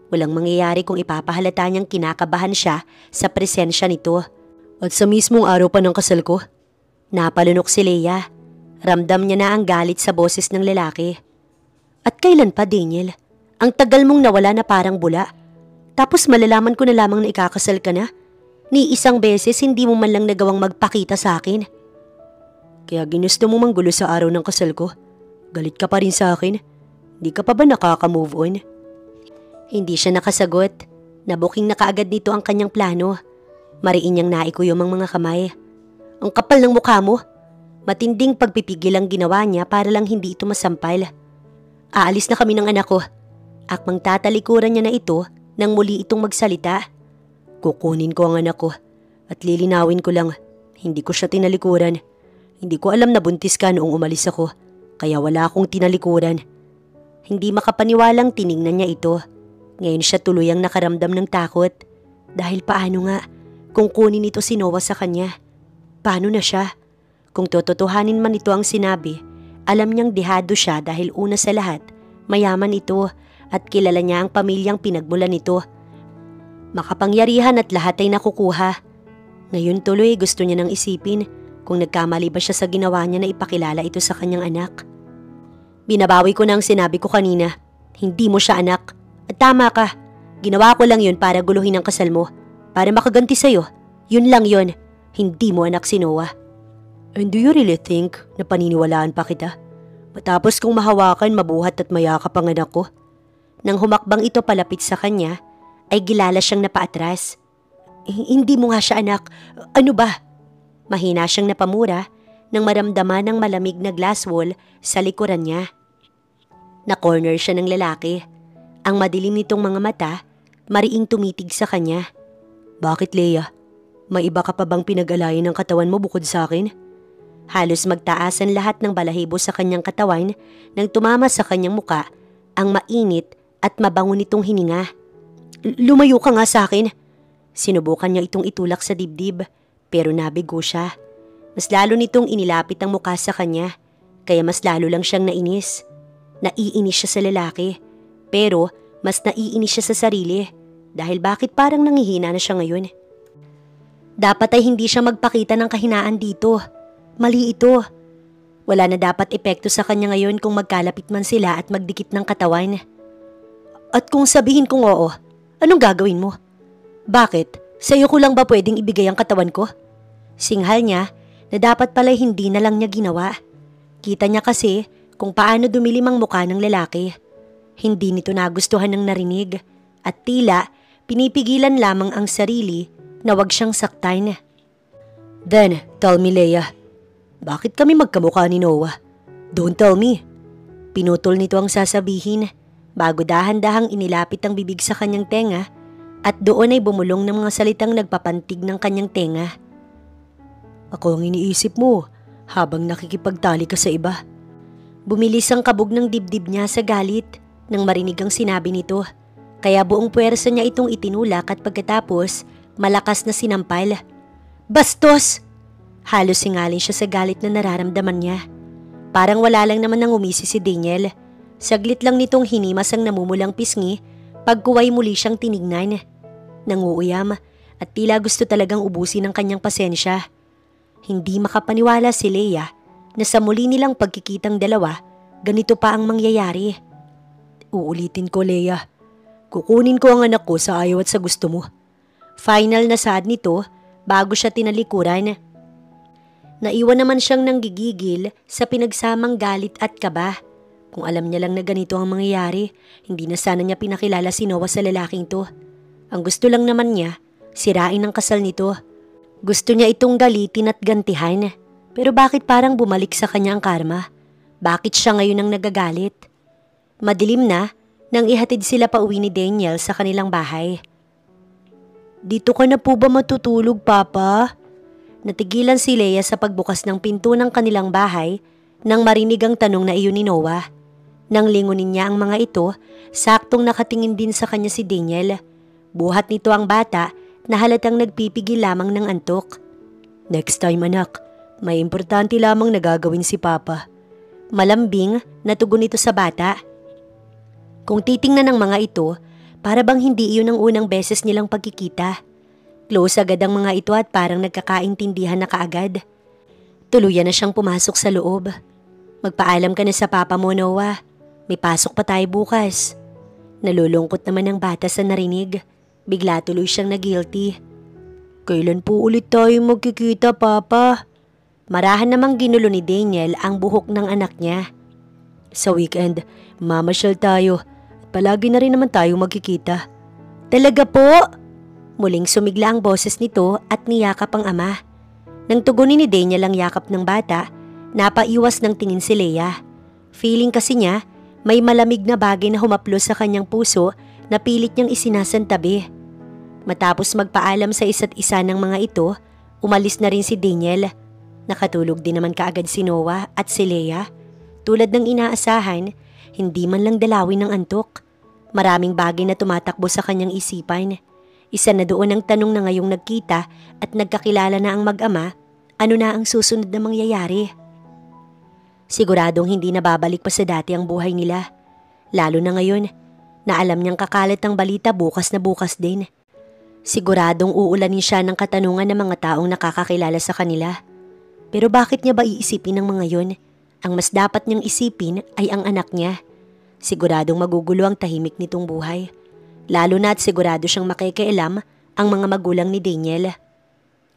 Walang mangyayari kung ipapahalata niyang kinakabahan siya sa presensya nito. At sa mismong araw pa ng kasal ko, napalunok si Leia. Ramdam niya na ang galit sa boses ng lalaki. At kailan pa, Daniel? Ang tagal mong nawala na parang bula. Tapos malalaman ko na lamang na ikakasal ka na. Ni isang beses hindi mo man lang nagawang magpakita sa akin. Kaya ginusto mo manggulo sa araw ng kasal ko. Galit ka pa rin sa akin. Di ka pa ba nakaka-move on? Hindi siya nakasagot. Nabuking na kaagad nito ang kanyang plano. Mariin niyang naikuyom ang mga kamay. Ang kapal ng mukha mo. Matinding pagpipigil ang ginawa niya para lang hindi ito masampal. Aalis na kami ng anak ko. Akmang tatalikuran niya na ito nang muli itong magsalita. Kukunin ko ang anak ko at lilinawin ko lang. Hindi ko siya tinalikuran. Hindi ko alam na buntis ka noong umalis ako. Kaya wala akong tinalikuran. Hindi makapaniwalang tiningnan niya ito. Ngayon siya tuluyang nakaramdam ng takot. Dahil paano nga kung kunin ito si Noah sa kanya? Paano na siya? Kung tototohanin man ito ang sinabi, alam niyang dehado siya dahil una sa lahat, mayaman ito at kilala niya ang pamilyang pinagmulan nito. Makapangyarihan at lahat ay nakukuha. Ngayon tuloy gusto niya nang isipin kung nagkamali ba siya sa ginawa niya na ipakilala ito sa kanyang anak. Binabawi ko na ang sinabi ko kanina. Hindi mo siya anak. At tama ka. Ginawa ko lang yun para guluhin ang kasal mo. Para makaganti sa'yo. Yun lang yun. Hindi mo anak si Noah. And do you really think na paniniwalaan pa kita? Matapos kong mahawakan, mabuhat at mayakap ang anak ko. Nang humakbang ito palapit sa kanya, ay gilala siyang napaatras. Hindi mo nga siya anak. Ano ba? Mahina siyang napamura nang maramdaman ng malamig na glass wall sa likuran niya. Na-corner siya ng lalaki. Ang madilim nitong mga mata, mariing tumitig sa kanya. Bakit, Leia? May iba ka pa bang pinag-alayan ng katawan mo bukod sa akin? Halos magtaasan lahat ng balahibo sa kanyang katawan nang tumama sa kanyang muka ang mainit at mabango nitong hininga. Lumayo ka nga sa akin. Sinubukan niya itong itulak sa dibdib pero nabigo siya. Mas lalo nitong inilapit ang muka sa kanya kaya mas lalo lang siyang nainis. Naiinis siya sa lalaki pero mas naiinis siya sa sarili dahil bakit parang nangihina na siya ngayon. Dapat ay hindi siya magpakita ng kahinaan dito. Mali ito. Wala na dapat epekto sa kanya ngayon kung magkalapit man sila at magdikit ng katawan. At kung sabihin kong oo, anong gagawin mo? Bakit? Sa'yo ko lang ba pwedeng ibigay ang katawan ko? Singhal niya na dapat pala hindi na lang niya ginawa. Kita niya kasi kung paano dumilim ang mukha ng lalaki. Hindi nito nagustuhan ng narinig at tila pinipigilan lamang ang sarili na wag siyang saktan. Then, tell me, Leia. Bakit kami magkamukha ni Noah? Don't tell me. Pinutol nito ang sasabihin bago dahan-dahang inilapit ang bibig sa kanyang tenga at doon ay bumulong ng mga salitang nagpapantig ng kanyang tenga. Ako ang iniisip mo habang nakikipagtali ka sa iba. Bumilis ang kabog ng dibdib niya sa galit nang marinig ang sinabi nito. Kaya buong puwersa niya itong itinulak at pagkatapos malakas na sinampal. Bastos! Halos singalin siya sa galit na nararamdaman niya. Parang wala lang naman nang umisi si Daniel. Saglit lang nitong hinimas ang namumulang pisngi pagkuway muli siyang tinignan. Nanguuyam at tila gusto talagang ubusin ang kanyang pasensya. Hindi makapaniwala si Leia na sa muli nilang pagkikitang dalawa, ganito pa ang mangyayari. Uulitin ko, Leia. Kukunin ko ang anak ko sa ayaw at sa gusto mo. Final na saad nito bago siya tinalikuran. Naiwan naman siyang nanggigigil sa pinagsamang galit at kaba. Kung alam niya lang na ganito ang mangyayari, hindi na sana niya pinakilala si Noah sa lalaking to. Ang gusto lang naman niya, sirain ang kasal nito. Gusto niya itong galitin at gantihan. Pero bakit parang bumalik sa kanya ang karma? Bakit siya ngayon ang nagagalit? Madilim na nang ihatid sila pa uwi ni Daniel sa kanilang bahay. Dito ka na po ba matutulog, Papa? Natigilan si Leia sa pagbukas ng pinto ng kanilang bahay nang marinig ang tanong na iyon ni Noah. Nang lingunin niya ang mga ito, saktong nakatingin din sa kanya si Daniel. Buhat nito ang bata na halatang nagpipigil lamang ng antok. Next time anak, may importante lamang na gagawin si Papa. Malambing na tugon ito sa bata. Kung titingnan ng mga ito, para bang hindi iyon ang unang beses nilang pagkikita. Close agad ang mga ito at parang nagkakaintindihan na kaagad. Tuluyan na siyang pumasok sa loob. Magpaalam ka na sa Papa mo, Noah. May pasok pa tayo bukas. Nalulungkot naman ang bata sa narinig. Bigla tuloy siyang na-guilty. Kailan po ulit tayo magkikita, Papa? Marahan namang ginulo ni Daniel ang buhok ng anak niya. Sa weekend, mamasyal tayo. Palagi na rin naman tayo magkikita. Talaga po? Muling sumigla ang boses nito at niyakap ang ama. Nang tugunin ni Daniel ang yakap ng bata, napaiwas ng tingin si Leia. Feeling kasi niya, may malamig na bagay na humaplos sa kanyang puso na pilit niyang isinasantabi. Matapos magpaalam sa isa't isa ng mga ito, umalis na rin si Daniel. Nakatulog din naman kaagad si Noah at si Leia. Tulad ng inaasahan, hindi man lang dalawin ng antok. Maraming bagay na tumatakbo sa kanyang isipan. Isa na doon ang tanong na ngayong nagkita at nagkakilala na ang mag-ama, ano na ang susunod na mangyayari? Siguradong hindi na babalik pa sa dati ang buhay nila. Lalo na ngayon, na alam niyang kakalat ang balita bukas na bukas din. Siguradong uulanin siya ng katanungan ng mga taong nakakakilala sa kanila. Pero bakit niya ba iisipin ng mga yon? Ang mas dapat niyang isipin ay ang anak niya. Siguradong magugulo ang tahimik nitong buhay. Lalo na at sigurado siyang makikialam ang mga magulang ni Daniel.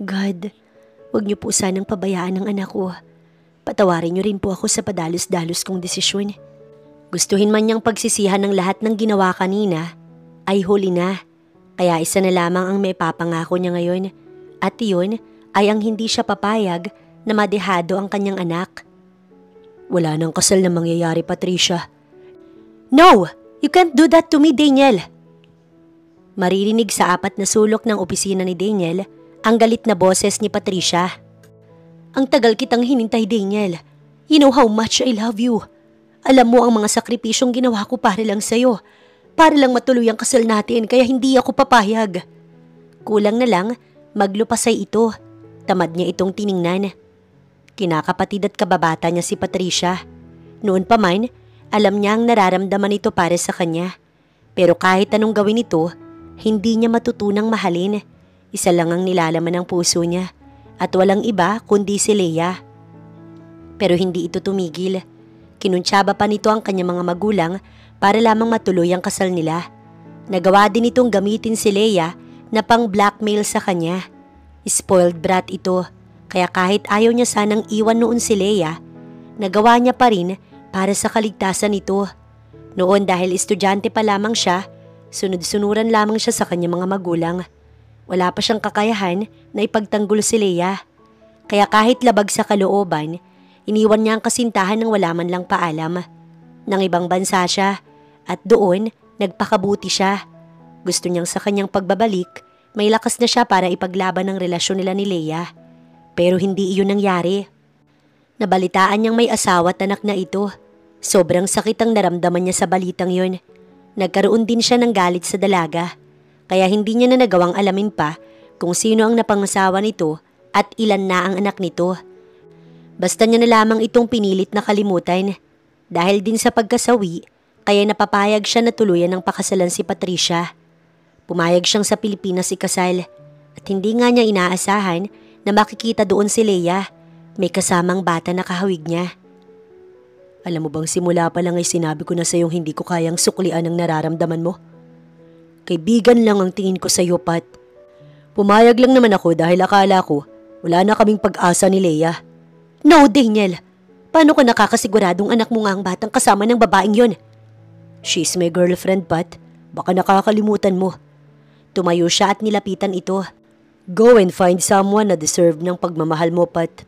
God, huwag niyo po sanang pabayaan ang anak ko. Patawarin niyo rin po ako sa padalos-dalos kong desisyon. Gustuhin man niyang pagsisihan ng lahat ng ginawa kanina, ay huli na. Kaya isa na lamang ang may papangako niya ngayon. At iyon ay ang hindi siya papayag na madehado ang kanyang anak. Wala nang kasal na mangyayari, Patricia. No! You can't do that to me, Daniel! Maririnig sa apat na sulok ng opisina ni Daniel ang galit na boses ni Patricia. Ang tagal kitang hinintay, Daniel. You know how much I love you. Alam mo ang mga sakripisyong ginawa ko para lang sa'yo. Para lang matuloy ang kasal natin kaya hindi ako papayag. Kulang na lang, maglupasay ito. Tamad niya itong tiningnan. Kinakapatid at kababata niya si Patricia. Noon pa man, alam niya ang nararamdaman ito para sa kanya. Pero kahit anong gawin ito, hindi niya matutunang mahalin. Isa lang ang nilalaman ng puso niya at walang iba kundi si Leia. Pero hindi ito tumigil. Kinuntsaba pa nito ang kanyang mga magulang para lamang matuloy ang kasal nila. Nagawa din itong gamitin si Leia na pang-blackmail sa kanya. Spoiled brat ito. Kaya kahit ayaw niya sanang iwan noon si Leia, nagawa niya pa rin para sa kaligtasan nito. Noon dahil estudyante pa lamang siya, sunod-sunuran lamang siya sa kanyang mga magulang. Wala pa siyang kakayahan na ipagtanggol si Leia. Kaya kahit labag sa kalooban, iniwan niya ang kasintahan ng wala man lang paalam. Nang ibang bansa siya at doon nagpakabuti siya. Gusto niyang sa kanyang pagbabalik, may lakas na siya para ipaglaban ang relasyon nila ni Leia. Pero hindi iyon nangyari. Nabalitaan niyang may asawa at anak na ito. Sobrang sakit ang naramdaman niya sa balitang yon. Nagkaroon din siya ng galit sa dalaga. Kaya hindi niya na nagawang alamin pa kung sino ang napangasawa nito at ilan na ang anak nito. Basta niya na lamang itong pinilit na kalimutan. Dahil din sa pagkasawi, kaya napapayag siya na tuluyan ng pakasalan si Patricia. Pumayag siyang sa Pilipinas ikasal at hindi nga niya inaasahan na makikita doon si Leia, may kasamang bata na kahawig niya. Alam mo bang simula pa lang ay sinabi ko na sa iyong hindi ko kayang suklian ang nararamdaman mo? Kaibigan lang ang tingin ko sa iyo, Pat. Pumayag lang naman ako dahil akala ko wala na kaming pag-asa ni Leia. No, Daniel. Paano ka nakakasiguradong anak mo nga ang batang kasama ng babaeng yon? She's my girlfriend, Pat. Baka nakakalimutan mo. Tumayo siya at nilapitan ito. Go and find someone na deserve ng pagmamahal mo, Pat.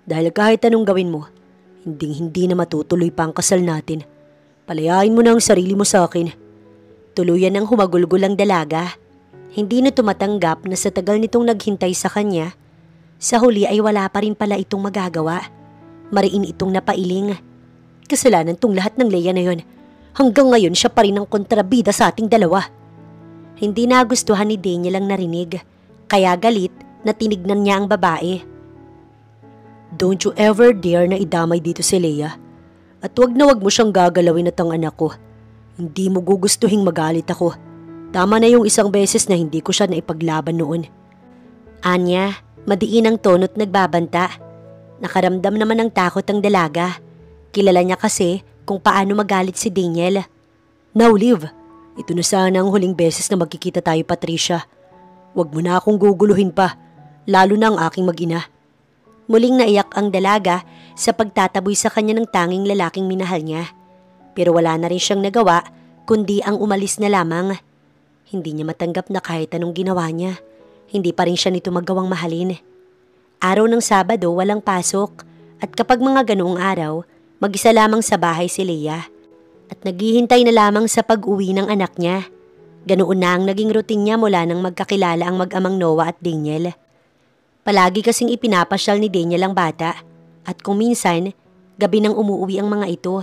Dahil kahit anong gawin mo, hindi na matutuloy pa ang kasal natin. Palayain mo na ang sarili mo sa akin. Tuluyan ng humagulgol ang dalaga. Hindi na tumatanggap na sa tagal nitong naghintay sa kanya, sa huli ay wala pa rin pala itong magagawa. Mariin itong napailing. Kasalanan tong lahat ng Leia na yon. Hanggang ngayon siya pa rin ang kontrabida sa ating dalawa. Hindi nagustuhan ni Daniel ang narinig, kaya galit na tinignan niya ang babae. Don't you ever dare na idamay dito si Leia. At wag mo siyang gagalawin at ang anak ko. Hindi mo gugustuhing magalit ako. Tama na yung isang beses na hindi ko siya naipaglaban noon. Anya, madiin ang tono't nagbabanta. Nakaramdam naman ng takot ang dalaga. Kilala niya kasi kung paano magalit si Daniel. Now, Liv, ito na sana ang huling beses na magkikita tayo, Patricia. Huwag mo na akong guguluhin pa, lalo na ang aking mag-ina. Muling naiyak ang dalaga sa pagtataboy sa kanya ng tanging lalaking minahal niya. Pero wala na rin siyang nagawa kundi ang umalis na lamang. Hindi niya matanggap na kahit anong ginawa niya, hindi pa rin siya nito magawang mahalin. Araw ng Sabado walang pasok at kapag mga ganoong araw, mag-isa lamang sa bahay si Leia at naghihintay na lamang sa pag-uwi ng anak niya. Ganoon na ang naging routine niya mula nang magkakilala ang mag-amang Noah at Daniel. Palagi kasing ipinapasyal ni Daniel ang bata at kung minsan, gabi nang umuwi ang mga ito.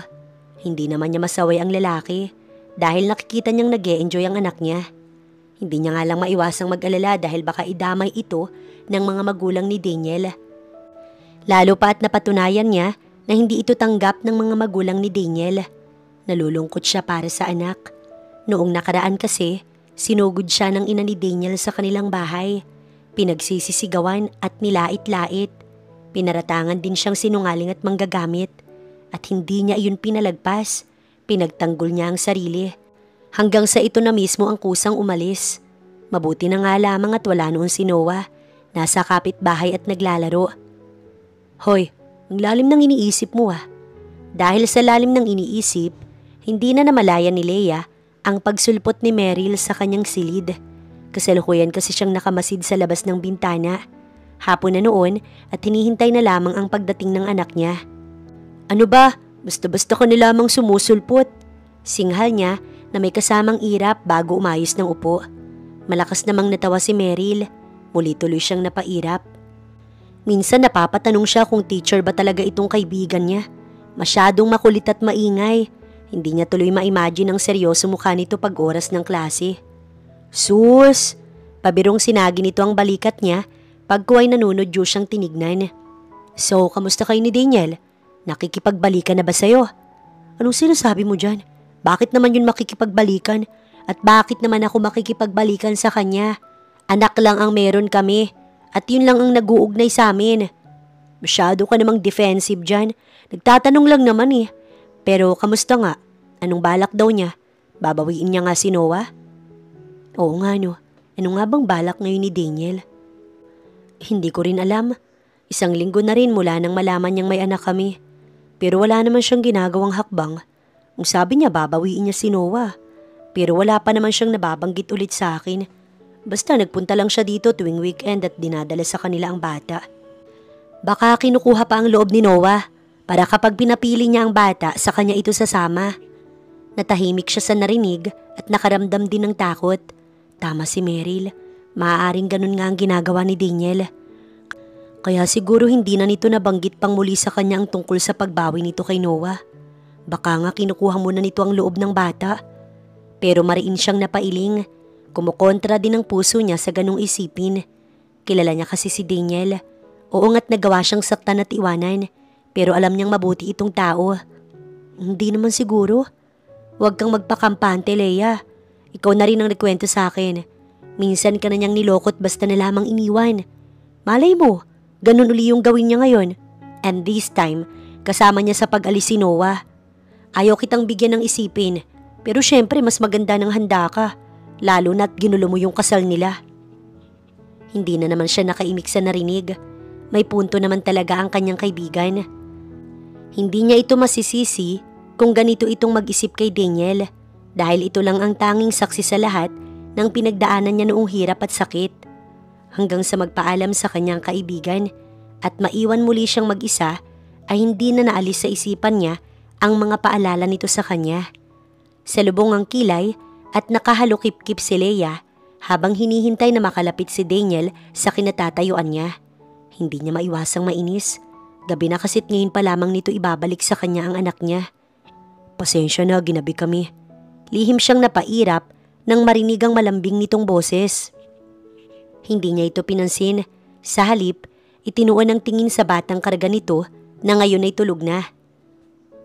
Hindi naman niya masaway ang lalaki dahil nakikita niyang nag-e-enjoy ang anak niya. Hindi niya nga lang maiwasang mag-alala dahil baka idamay ito ng mga magulang ni Daniel. Lalo pa at napatunayan niya na hindi ito tanggap ng mga magulang ni Daniel. Nalulungkot siya para sa anak. Noong nakaraan kasi, sinugod siya ng ina ni Daniel sa kanilang bahay. Pinagsisisigawan at nilait-lait. Pinaratangan din siyang sinungaling at manggagamit. At hindi niya iyon pinalagpas. Pinagtanggol niya ang sarili. Hanggang sa ito na mismo ang kusang umalis. Mabuti na nga lamang at wala noon si Noah. Nasa kapitbahay at naglalaro. Hoy, ang lalim ng iniisip mo ah. Dahil sa lalim ng iniisip, hindi na namalayan ni Leia ang pagsulpot ni Meryl sa kanyang silid. Kasalukuyan kasi siyang nakamasid sa labas ng bintana. Hapon na noon at hinihintay na lamang ang pagdating ng anak niya. Ano ba? Basta-basta ka na lamang sumusulpot. Singhal niya na may kasamang irap bago umayos ng upo. Malakas namang natawa si Meryl. Muli tuloy siyang napairap. Minsan napapatanong siya kung teacher ba talaga itong kaibigan niya. Masyadong makulit at maingay. Hindi niya tuloy ma-imagine ang seryoso mukha nito pag oras ng klase. Sus! Pabirong sinagi nito ang balikat niya pag kuwa'y nanunodyo siyang tinignan. So, kamusta kayo ni Daniel? Nakikipagbalikan na ba sa'yo? Anong sinasabi mo dyan? Bakit naman yun makikipagbalikan? At bakit naman ako makikipagbalikan sa kanya? Anak lang ang meron kami. At yun lang ang nag-uugnay sa amin. Masyado ka namang defensive dyan. Nagtatanong lang naman eh. Pero kamusta nga? Anong balak daw niya? Babawiin niya nga si Noah? Oo nga no. Ano nga bang balak ngayon ni Daniel? Hindi ko rin alam. Isang linggo na rin mula nang malaman niyang may anak kami. Pero wala naman siyang ginagawang hakbang. Kung sabi niya babawiin niya si Noah. Pero wala pa naman siyang nababanggit ulit sa akin. Basta nagpunta lang siya dito tuwing weekend at dinadala sa kanila ang bata. Baka kinukuha pa ang loob ni Noah para kapag pinapili niya ang bata sa kanya ito sasama. Natahimik siya sa narinig at nakaramdam din ng takot. Tama si Meryl. Maaaring ganun nga ang ginagawa ni Daniel. Kaya siguro hindi na nito nabanggit pang muli sa kanya ang tungkol sa pagbawi nito kay Noah. Baka nga kinukuha muna nito ang loob ng bata. Pero mariin siyang napailing. Kumukontra din ang puso niya sa ganung isipin. Kilala niya kasi si Daniel. Oo nga't nagawa siyang saktan at iwanan. Pero alam niyang mabuti itong tao. Hindi naman siguro. Huwag kang magpakampante, Leia. Ikaw na rin ang nagkwento sa akin. Minsan ka na niyang nilokot basta na lamang iniwan. Malay mo, ganun uli yung gawin niya ngayon. And this time, kasama niya sa pag-alis si Noah. Ayaw kitang bigyan ng isipin. Pero syempre mas maganda ng handa ka. Lalo na't ginulo mo yung kasal nila. Hindi na naman siya nakaimik sa narinig. May punto naman talaga ang kanyang kaibigan. Hindi niya ito masisisi kung ganito itong mag-isip kay Daniel dahil ito lang ang tanging saksi sa lahat ng pinagdaanan niya noong hirap at sakit. Hanggang sa magpaalam sa kanyang kaibigan at maiwan muli siyang mag-isa ay hindi na naalis sa isipan niya ang mga paalala nito sa kanya. Sa lubong ang kilay at nakahalukip-kip si Leia habang hinihintay na makalapit si Daniel sa kinatatayuan niya. Hindi niya maiwasang mainis. Gabi na kasit ngayon pa lamang nito ibabalik sa kanya ang anak niya. Pasensya na, ginabi kami. Lihim siyang napairap nang marinig ang malambing nitong boses. Hindi niya ito pinansin. Sa halip, itinuon ang tingin sa batang karga nito na ngayon ay tulog na.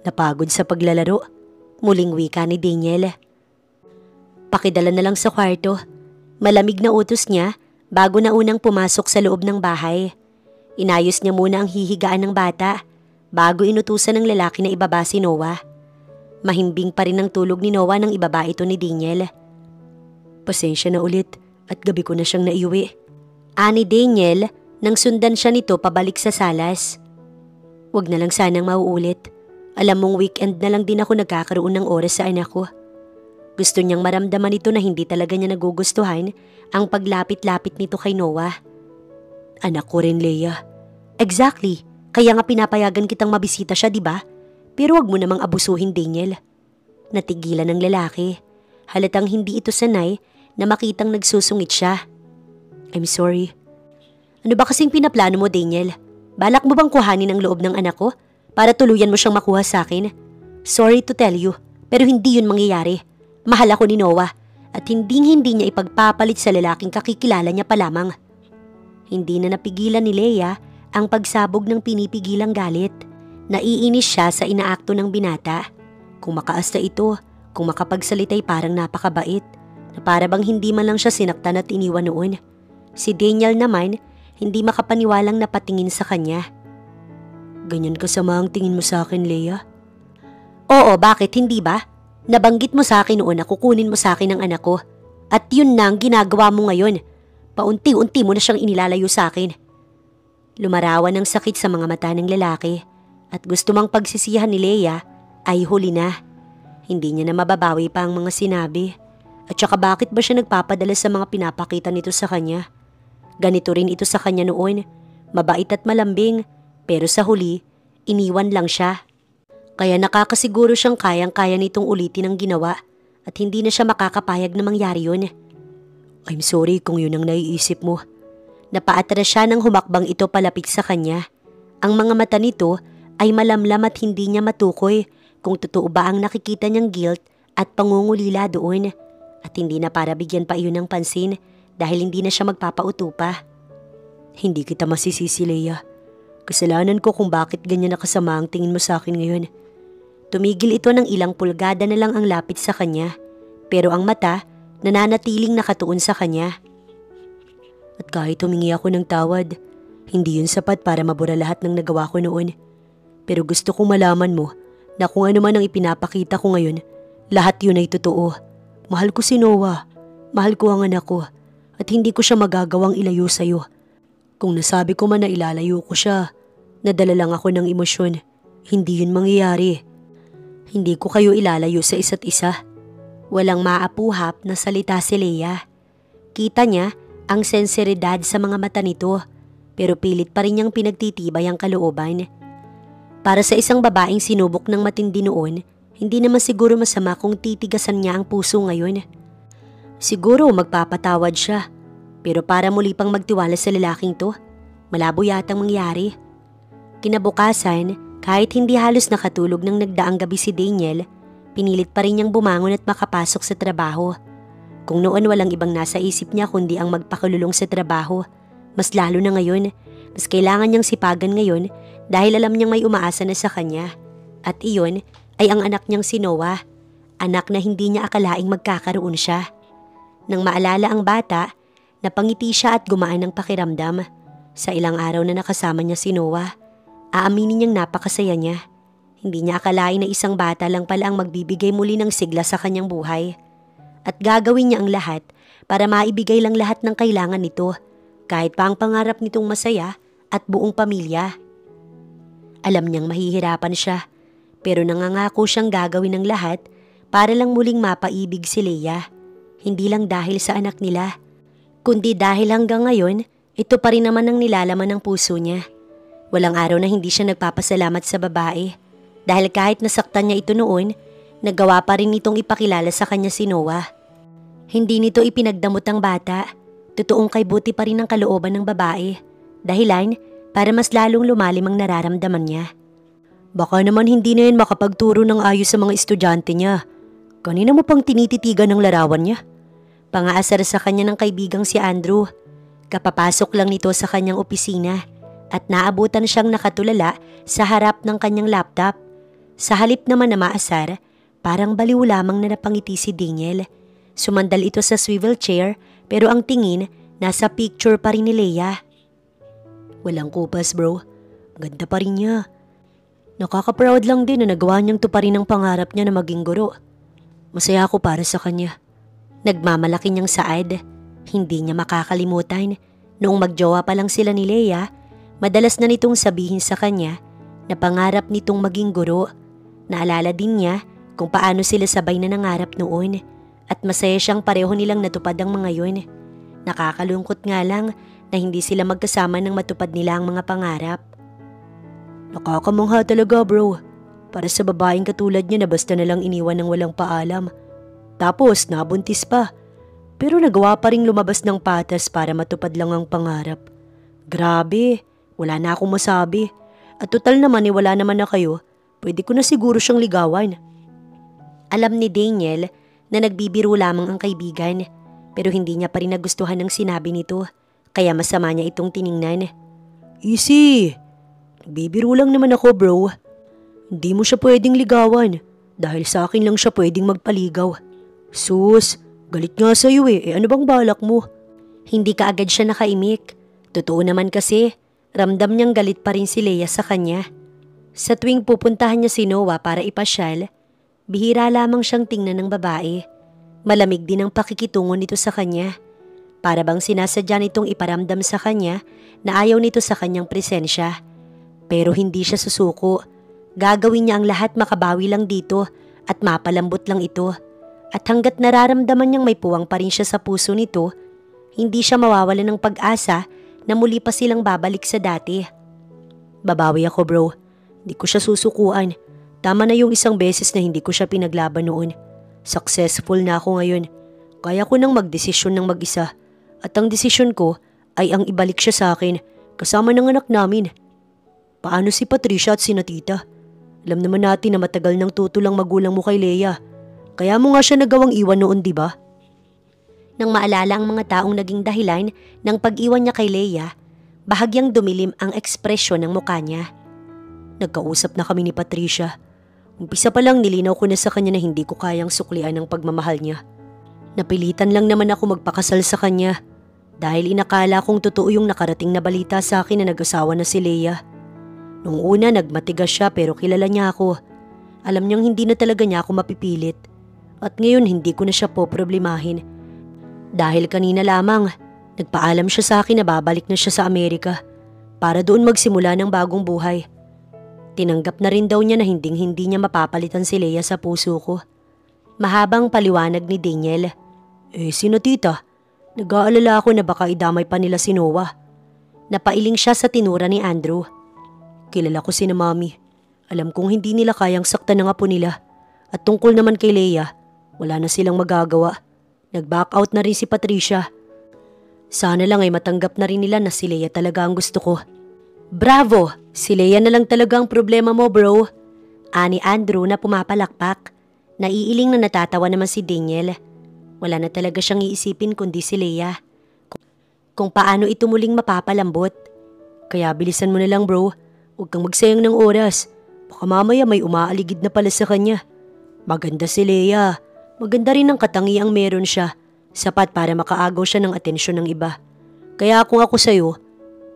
Napagod sa paglalaro, muling wika ni Daniel. Pakidala na lang sa kwarto. Malamig na utos niya bago na unang pumasok sa loob ng bahay. Inayos niya muna ang hihigaan ng bata bago inutusan ng lalaki na ibaba si Noah. Mahimbing pa rin ang tulog ni Noah nang ibaba ito ni Daniel. Pasensya na ulit at gabi ko na siyang naiuwi. Ani Daniel nang sundan siya nito pabalik sa salas. Wag na lang sanang mauulit. Alam mong weekend na lang din ako nagkakaroon ng oras sa anak ko. Gusto niyang maramdaman ito na hindi talaga niya nagugustuhan ang paglapit-lapit nito kay Noah. Anak ko rin, Leia. Exactly. Kaya nga pinapayagan kitang mabisita siya, di ba? Pero wag mo namang abusuhin, Daniel. Natigilan ng lalaki. Halatang hindi ito sanay na makitang nagsusungit siya. I'm sorry. Ano ba kasing pinaplano mo, Daniel? Balak mo bang kuhanin ang loob ng anak ko para tuluyan mo siyang makuha sa akin? Sorry to tell you, pero hindi yun mangyayari. Mahal ako ni Noah at hindi niya ipagpapalit sa lalaking kakikilala niya pa lamang. Hindi na napigilan ni Leia ang pagsabog ng pinipigilang galit. Naiinis siya sa inaakto ng binata. Kung makaasta ito, kung makapagsalitay parang napakabait, na para bang hindi man lang siya sinaktan at iniwan noon. Si Daniel naman, hindi makapaniwalang napatingin sa kanya. Ganyan kasama ang tingin mo sa akin, Leia? Oo, bakit hindi ba? Nabanggit mo sa akin noon na kukunin mo sa akin ang anak ko. At yun na ang ginagawa mo ngayon. Paunti-unti mo na siyang inilalayo sa akin. Lumarawan ng sakit sa mga mata ng lalaki at gusto mang pagsisihan ni Leia ay huli na. Hindi niya na mababawi pa ang mga sinabi. At saka bakit ba siya nagpapadala sa mga pinapakita nito sa kanya? Ganito rin ito sa kanya noon. Mabait at malambing, pero sa huli, iniwan lang siya. Kaya nakakasiguro siyang kayang-kaya nitong ulitin ang ginawa at hindi na siya makakapayag na mangyari yun. I'm sorry kung yun ang naiisip mo. Napaatras siya nang humakbang ito palapit sa kanya. Ang mga mata nito ay malamlam at hindi niya matukoy kung totoo ba ang nakikita niyang guilt at pangungulila doon. At hindi na para bigyan pa iyon ng pansin dahil hindi na siya magpapauto pa. Hindi kita masisisi, Leia. Kasalanan ko kung bakit ganyan nakasama ang tingin mo sa akin ngayon. Tumigil ito ng ilang pulgada na lang ang lapit sa kanya, pero ang mata nananatiling nakatuon sa kanya. At kahit humingi ako ng tawad, hindi yun sapat para mabura lahat ng nagawa ko noon. Pero gusto kong malaman mo na kung ano man ang ipinapakita ko ngayon, lahat yun ay totoo. Mahal ko si Noah, mahal ko ang anak ko, at hindi ko siya magagawang ilayo sa'yo. Kung nasabi ko man na ilalayo ko siya, nadala lang ako ng emosyon. Hindi yun mangyayari. Hindi ko kayo ilalayo sa isa't isa. Walang maapuhap na salita si Leia. Kita niya ang senseridad sa mga mata nito, pero pilit pa rin niyang pinagtitibay ang kalooban. Para sa isang babaeng sinubok ng matindi noon, hindi naman siguro masama kung titigasan niya ang puso ngayon. Siguro magpapatawad siya, pero para muli pang magtiwala sa lalaking to, malabo yatang mangyari. Kinabukasan, kahit hindi halos nakatulog ng nagdaang gabi si Daniel, pinilit pa rin niyang bumangon at makapasok sa trabaho. Kung noon walang ibang nasa isip niya kundi ang magpakululong sa trabaho, mas lalo na ngayon, mas kailangan niyang sipagan ngayon dahil alam niyang may umaasa na sa kanya. At iyon ay ang anak niyang si Noah, anak na hindi niya akalaing magkakaroon siya. Nang maalala ang bata, napangiti siya at gumaan ang pakiramdam. Sa ilang araw na nakasama niya si Noah, aaminin niyang napakasaya niya. Hindi niya akalain na isang bata lang pala ang magbibigay muli ng sigla sa kanyang buhay. At gagawin niya ang lahat para maibigay lang lahat ng kailangan nito, kahit pa ang pangarap nitong masaya at buong pamilya. Alam niyang mahihirapan siya, pero nangangako siyang gagawin ng lahat para lang muling mapaibig si Leia. Hindi lang dahil sa anak nila, kundi dahil hanggang ngayon, ito pa rin naman ang nilalaman ng puso niya. Walang araw na hindi siya nagpapasalamat sa babae dahil kahit nasaktan niya ito noon, nagawa pa rin itong ipakilala sa kanya si Noah. Hindi nito ipinagdamot ang bata, totoong kay buti pa rin ang kalooban ng babae, dahilan para mas lalong lumalim ang nararamdaman niya. Baka naman hindi na yan makapagturo ng ayos sa mga estudyante niya. Kanina mo pang tinititigan ng larawan niya. Pangaasar sa kanya ng kaibigang si Andrew. Kapapasok lang nito sa kanyang opisina at naabutan siyang nakatulala sa harap ng kanyang laptop. Sa halip naman na maasar, parang baliw lamang na napangiti si Daniel. Sumandal ito sa swivel chair pero ang tingin nasa picture pa rin ni Leia. Walang kupas bro, ganda pa rin niya. Nakaka-proud lang din na nagawa niyang tuparin ang pangarap niya na maging guro. Masaya ako para sa kanya. Nagmamalaki niyang saad. Hindi niya makakalimutan. Noong magjowa pa lang sila ni Leia, madalas na nitong sabihin sa kanya na pangarap nitong maging guro. Naalala din niya kung paano sila sabay na nangarap noon at masaya siyang pareho nilang natupad ang mga yun. Nakakalungkot nga lang na hindi sila magkasama nang matupad nila ang mga pangarap. Nakakamangha talaga bro, para sa babaeng katulad niya na basta nalang iniwan ng walang paalam. Tapos nabuntis pa, pero nagawa pa ring lumabas ng patas para matupad lang ang pangarap. Grabe, wala na akong masabi. At total naman wala naman na kayo, pwede ko na siguro siyang ligawan. Alam ni Daniel na nagbibiro lamang ang kaibigan, pero hindi niya pa rin nagustuhan ang sinabi nito, kaya masama niya itong tiningnan. Easy! Nagbibiro lang naman ako bro. Hindi mo siya pwedeng ligawan dahil sa akin lang siya pwedeng magpaligaw. Sus, galit nga sa'yo ano bang balak mo? Hindi ka agad siya nakaimik. Totoo naman kasi, ramdam niyang galit pa rin si Leia sa kanya. Sa tuwing pupuntahan niya si Noah para ipasyal, bihira lamang siyang tingnan ng babae. Malamig din ang pakikitungo nito sa kanya. Para bang sinasadya nitong iparamdam sa kanya na ayaw nito sa kanyang presensya. Pero hindi siya susuko. Gagawin niya ang lahat makabawi lang dito at mapalambot lang ito. At hanggat nararamdaman niyang may puwang pa rin siya sa puso nito, hindi siya mawawalan ng pag-asa na muli pa silang babalik sa dati. Babawi ako bro. Hindi ko siya susukuan. Tama na yung isang beses na hindi ko siya pinaglaban noon. Successful na ako ngayon. Kaya ko nang magdesisyon ng mag-isa. At ang desisyon ko ay ang ibalik siya sa akin kasama ng anak namin. Paano si Patricia at si Tita? Alam naman natin na matagal nang tutulang magulang mo kay Leia. Kaya mo nga siya nagawang iwan noon, di ba? Nang maalala ang mga taong naging dahilan ng pag-iwan niya kay Leia, bahagyang dumilim ang ekspresyon ng mukha niya. Nagkausap na kami ni Patricia. Umpisa pa lang nilinaw ko na sa kanya na hindi ko kayang suklian ang pagmamahal niya. Napilitan lang naman ako magpakasal sa kanya dahil inakala kong totoo yung nakarating na balita sa akin na nag-asawa na si Leia. Nung una nagmatigas siya pero kilala niya ako. Alam niyang hindi na talaga niya ako mapipilit. At ngayon hindi ko na siya poproblemahin. Dahil kanina lamang, nagpaalam siya sa akin na babalik na siya sa Amerika para doon magsimula ng bagong buhay. Tinanggap na rin daw niya na hindi niya mapapalitan si Leia sa puso ko. Mahabang paliwanag ni Daniel. Sino tita? Nag-aalala ako na baka idamay pa nila si Noah. Napailing siya sa tinura ni Andrew. Kilala ko sina Mami. Alam kong hindi nila kayang saktan ng apo nila. At tungkol naman kay Leia, wala na silang magagawa. Nag-back out na rin si Patricia. Sana lang ay matanggap na rin nila na si Leia talaga ang gusto ko. Bravo! Si Leia na lang talaga ang problema mo bro. Ani Andrew na pumapalakpak. Naiiling na natatawa naman si Daniel. Wala na talaga siyang iisipin kundi si Leia. Kung paano ito muling mapapalambot. Kaya bilisan mo na lang bro. Huwag kang magsayang ng oras. Baka mamaya may umaaligid na pala sa kanya. Maganda si Leia. Maganda rin ang katangiang meron siya. Sapat para makaagaw siya ng atensyon ng iba. Kaya kung ako sa'yo,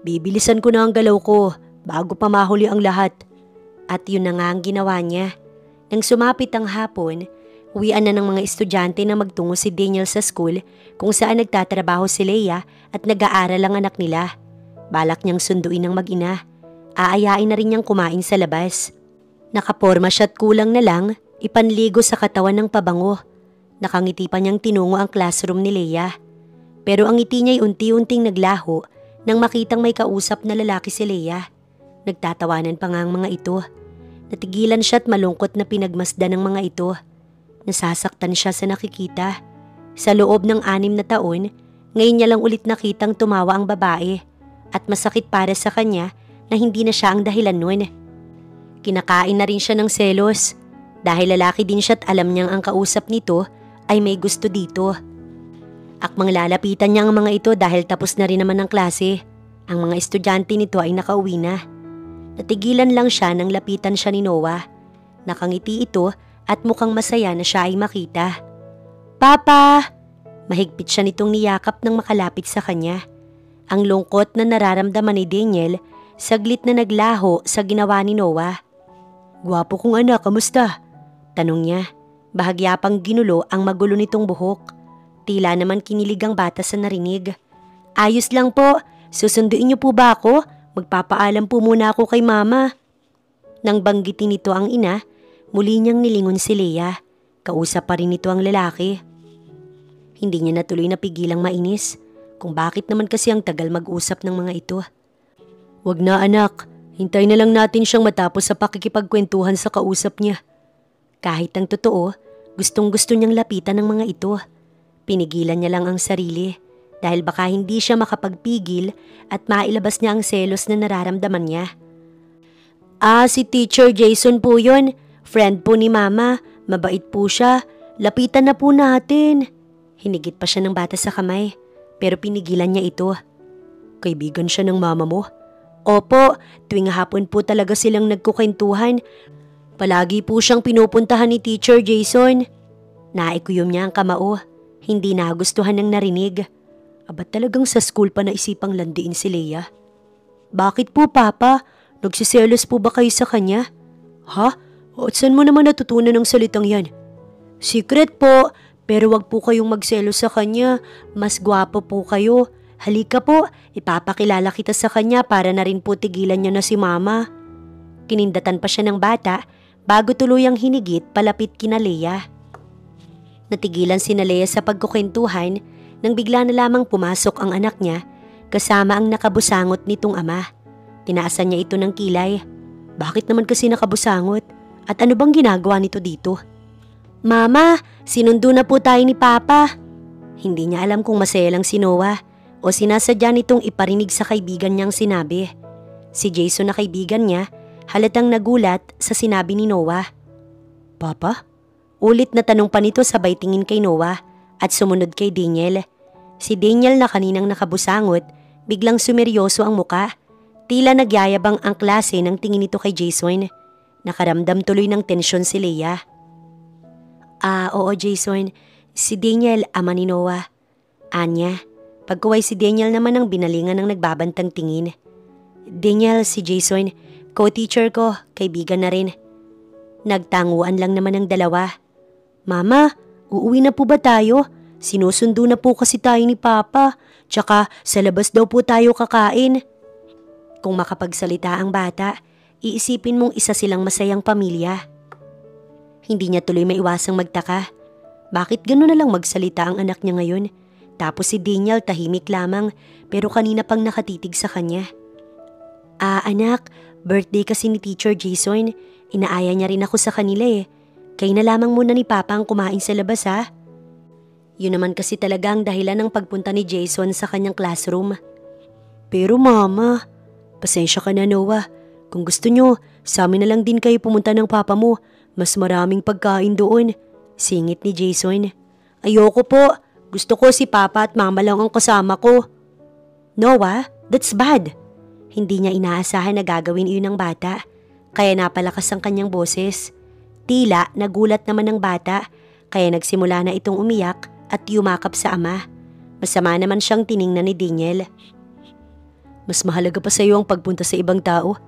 bibilisan ko na ang galaw ko bago pa mahuli ang lahat. At yun na nga ang ginawa niya. Nang sumapit ang hapon, uwian na ng mga estudyante na magtungo si Daniel sa school kung saan nagtatrabaho si Leia at nag-aaral ang anak nila. Balak niyang sunduin ng mag-ina. Aayain na rin niyang kumain sa labas. Nakaporma siya at kulang na lang, ipanligo sa katawan ng pabango. Nakangiti pa niyang tinungo ang classroom ni Leia. Pero ang ngiti niya'y unti-unting naglaho nang makitang may kausap na lalaki si Leia. Nagtatawanan pa nga ang mga ito. Natigilan siya at malungkot na pinagmasdan ng mga ito. Nasasaktan siya sa nakikita. Sa loob ng 6 na taon, ngayon niya lang ulit nakitang tumawa ang babae at masakit para sa kanya na hindi na siya ang dahilan nun. Kinakain na rin siya ng selos dahil lalaki din siya at alam niyang ang kausap nito ay may gusto dito. Akmang lalapitan niya ang mga ito dahil tapos na rin naman ang klase. Ang mga estudyante nito ay nakauwi na. Natigilan lang siya nang lapitan siya ni Noah. Nakangiti ito at mukhang masaya na siya ay makita. "Papa!" Mahigpit siya nitong niyakap nang makalapit sa kanya. Ang lungkot na nararamdaman ni Daniel saglit na naglaho sa ginawa ni Noah. "Gwapo kong anak, kamusta?" Tanong niya. Bahagya pang ginulo ang magulo nitong buhok. Tila naman kinilig ang bata sa narinig. "Ayos lang po. Susunduin niyo po ba ako? Magpapaalam po muna ako kay mama." Nang banggitin nito ang ina, muli niyang nilingon si Leah. Kausap pa rin nito ang lalaki. Hindi niya natuloy na pigilang mainis kung bakit naman kasi ang tagal mag-usap ng mga ito. "Wag na anak, hintay na lang natin siyang matapos sa pakikipagkwentuhan sa kausap niya." Kahit ang totoo, gustong-gusto niyang lapitan ng mga ito. Pinigilan niya lang ang sarili dahil baka hindi siya makapagpigil at mailabas niya ang selos na nararamdaman niya. Si Teacher Jason po yun. Friend po ni Mama. Mabait po siya. Lapitan na po natin." Hinigit pa siya ng bata sa kamay pero pinigilan niya ito. "Kaibigan siya ng mama mo?" "Opo, tuwing hapon po talaga silang nagkukwentuhan. Palagi po siyang pinupuntahan ni Teacher Jason." Naikuyom niya ang kamao. Hindi nagustuhan ng narinig. Aba talagang sa school pa naisipang landiin si Leah. "Bakit po Papa? Nagsiselos po ba kayo sa kanya?" "Ha? At saan mo naman natutunan ng salitang yan?" "Secret po, pero wag po kayong magselos sa kanya. Mas gwapo po kayo. Halika po, ipapakilala kita sa kanya para na rin po tigilan niya na si Mama." Kinindatan pa siya ng bata bago tuluyang hinigit palapit kina Leah. Natigilan si Leah sa pagkukwentuhan nang bigla na lamang pumasok ang anak niya kasama ang nakabusangot nitong ama. Tinaasan niya ito ng kilay. Bakit naman kasi nakabusangot? At ano bang ginagawa nito dito? "Mama, sinundo na po tayo ni Papa." Hindi niya alam kung masaya lang si Noah o sinasadya nitong iparinig sa kaibigan niyang sinabi. Si Jason na kaibigan niya halatang nagulat sa sinabi ni Noah. "Papa?" Ulit na tanong pa nito sabay tingin kay Noah at sumunod kay Daniel. Si Daniel na kaninang nakabusangot, biglang sumeryoso ang muka. Tila nagyayabang ang klase ng tingin nito kay Jason. Nakaramdam tuloy ng tensyon si Leah. Oo Jason, si Daniel ama ni Noah." Anya, pagkuway si Daniel naman ang binalingan ng nagbabantang tingin. "Daniel, si Jason, co-teacher ko, kaibigan na rin." Nagtanguan lang naman ang dalawa. "Mama, uuwi na po ba tayo? Sinusundo na po kasi tayo ni Papa, tsaka sa labas daw po tayo kakain." Kung makapagsalita ang bata, iisipin mong isa silang masayang pamilya. Hindi niya tuloy maiwasang magtaka. Bakit gano'n na lang magsalita ang anak niya ngayon? Tapos si Daniel tahimik lamang pero kanina pang nakatitig sa kanya. Anak, birthday kasi ni Teacher Jason. Inaaya niya rin ako sa kanila eh. Kayo na lamang muna ni Papa ang kumain sa labas ha." Yun naman kasi talaga ang dahilan ng pagpunta ni Jason sa kanyang classroom. "Pero Mama, pasensya ka na Noah. Kung gusto nyo, sa amin na lang din kayo pumunta ng Papa mo. Mas maraming pagkain doon." Singit ni Jason. "Ayoko po. Gusto ko si Papa at Mama lang ang kasama ko." "Noah, that's bad." Hindi niya inaasahan na gagawin iyon ng bata, kaya napalakas ang kanyang boses. Tila nagulat naman ng bata, kaya nagsimula na itong umiyak at yumakap sa ama. Masama naman siyang tiningnan ni Daniel. "Mas mahalaga pa sa iyo ang pagpunta sa ibang tao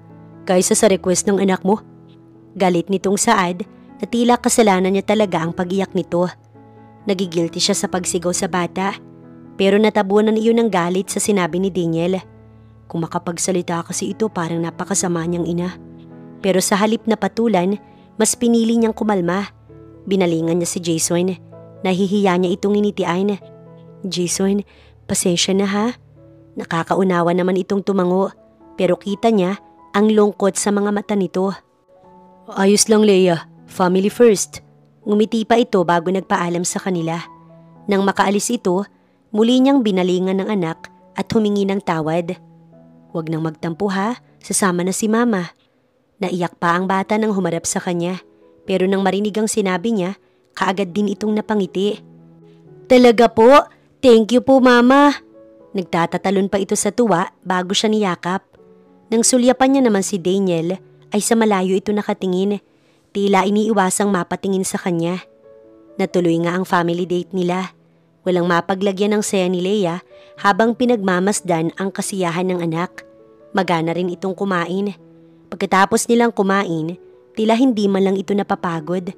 kaysa sa request ng anak mo." Galit nitong Saad na tila kasalanan niya talaga ang pag-iyak nito. Nagigilty siya sa pagsigaw sa bata, pero natabunan iyon ng galit sa sinabi ni Daniel. Kung makapagsalita kasi ito parang napakasama niyang ina. Pero sa halip na patulan, mas pinili niyang kumalma. Binalingan niya si Jason. Nahihiya niya itong initian. "Jason, pasensya na ha." Nakakaunawa naman itong tumango, pero kita niya ang lungkot sa mga mata nito. Ayos lang, Leia. Family first. Ngumiti pa ito bago nagpaalam sa kanila. Nang makaalis ito, muli niyang binalingan ng anak at humingi ng tawad. Huwag nang magtampo ha, sasama na si Mama. Naiyak pa ang bata nang humarap sa kanya, pero nang marinig ang sinabi niya, kaagad din itong napangiti. Talaga po? Thank you po, Mama. Nagtatatalon pa ito sa tuwa bago siya niyakap. Nang sulyapan niya naman si Daniel, ay sa malayo ito nakatingin. Tila iniiwasang mapatingin sa kanya. Natuloy nga ang family date nila. Walang mapaglagyan ng saya ni Leia habang pinagmamasdan ang kasiyahan ng anak. Magana rin itong kumain. Pagkatapos nilang kumain, tila hindi man lang ito napapagod.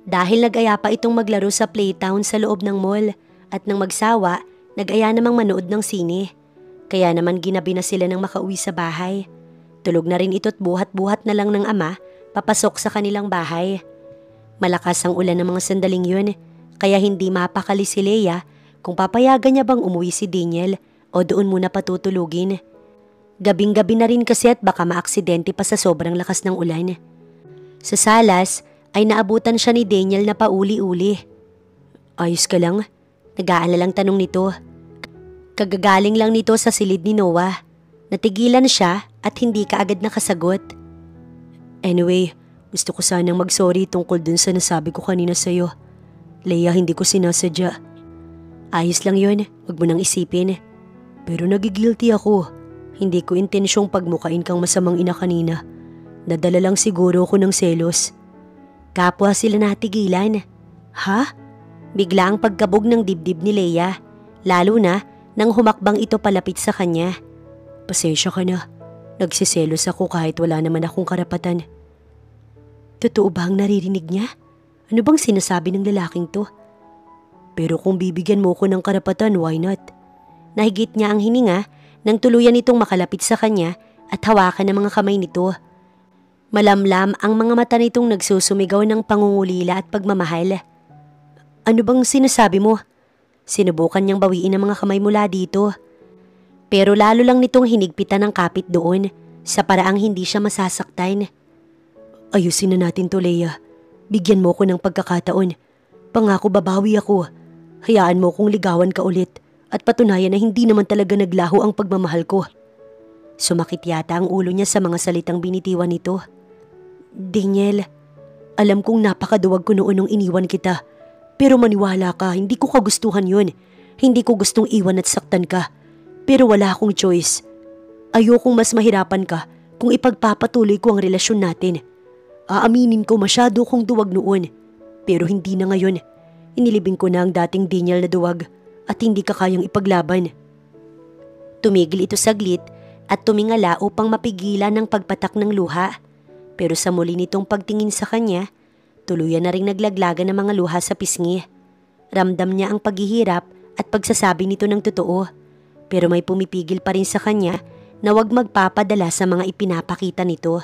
Dahil nag-aya pa itong maglaro sa playtown sa loob ng mall at nang magsawa, nag-aya namang manood ng sine. Kaya naman ginabi na sila nang makauwi sa bahay. Tulog na rin ito't buhat-buhat na lang ng ama papasok sa kanilang bahay. Malakas ang ulan ng mga sandaling yun, kaya hindi mapakali si Leia kung papayagan niya bang umuwi si Daniel o doon muna patutulugin. Gabing-gabi na rin kasi at baka maaksidente pa sa sobrang lakas ng ulan. Sa salas ay naabutan siya ni Daniel na pauli-uli. Ayos ka lang? Nag-aalalang tanong nito. Kagagaling lang nito sa silid ni Noah. Natigilan siya at hindi kaagad nakasagot. Anyway, gusto ko sanang mag-sorry tungkol dun sa nasabi ko kanina sa'yo. Leia, hindi ko sinasadya. Ayos lang yun, wag mo nang isipin. Pero nagigilty ako. Hindi ko intensyong pagmukain kang masamang ina kanina. Nadala lang siguro ko ng selos. Kapwa sila natigilan. Ha? Bigla ang pagkabog ng dibdib ni Leia, lalo na nang humakbang ito palapit sa kanya. Pasensya ka na. Nagsiselos ako kahit wala naman akong karapatan. Totoo ba ang naririnig niya? Ano bang sinasabi ng lalaking to? Pero kung bibigyan mo ko ng karapatan, why not? Nahigit niya ang hininga nang tuluyan itong makalapit sa kanya at hawakan ng mga kamay nito. Malamlam ang mga mata nitong nagsusumigaw ng pangungulila at pagmamahal. Ano bang sinasabi mo? Sinubukan niyang bawiin ang mga kamay mula dito. Pero lalo lang nitong hinigpitan ng kapit doon sa paraang hindi siya masasaktan. Ayusin na natin to, Leia. Bigyan mo ko ng pagkakataon. Pangako babawi ako. Hayaan mo kong ligawan ka ulit at patunayan na hindi naman talaga naglaho ang pagmamahal ko. Sumakit yata ang ulo niya sa mga salitang binitiwan nito. Daniel, alam kong napakaduwag ko noon nung iniwan kita. Pero maniwala ka, hindi ko kagustuhan yun. Hindi ko gustong iwan at saktan ka. Pero wala akong choice. Ayokong mas mahirapan ka kung ipagpapatuloy ko ang relasyon natin. Aaminin ko masyado kong duwag noon. Pero hindi na ngayon. Inilibing ko na ang dating Daniel na duwag at hindi ka kayang ipaglaban. Tumigil ito saglit at tumingala upang mapigilan ng pagpatak ng luha. Pero sa muli nitong pagtingin sa kanya, tuluyan na ring naglaglagan ng mga luha sa pisngi. Ramdam niya ang paghihirap at pagsasabi nito ng totoo. Pero may pumipigil pa rin sa kanya na huwag magpapadala sa mga ipinapakita nito.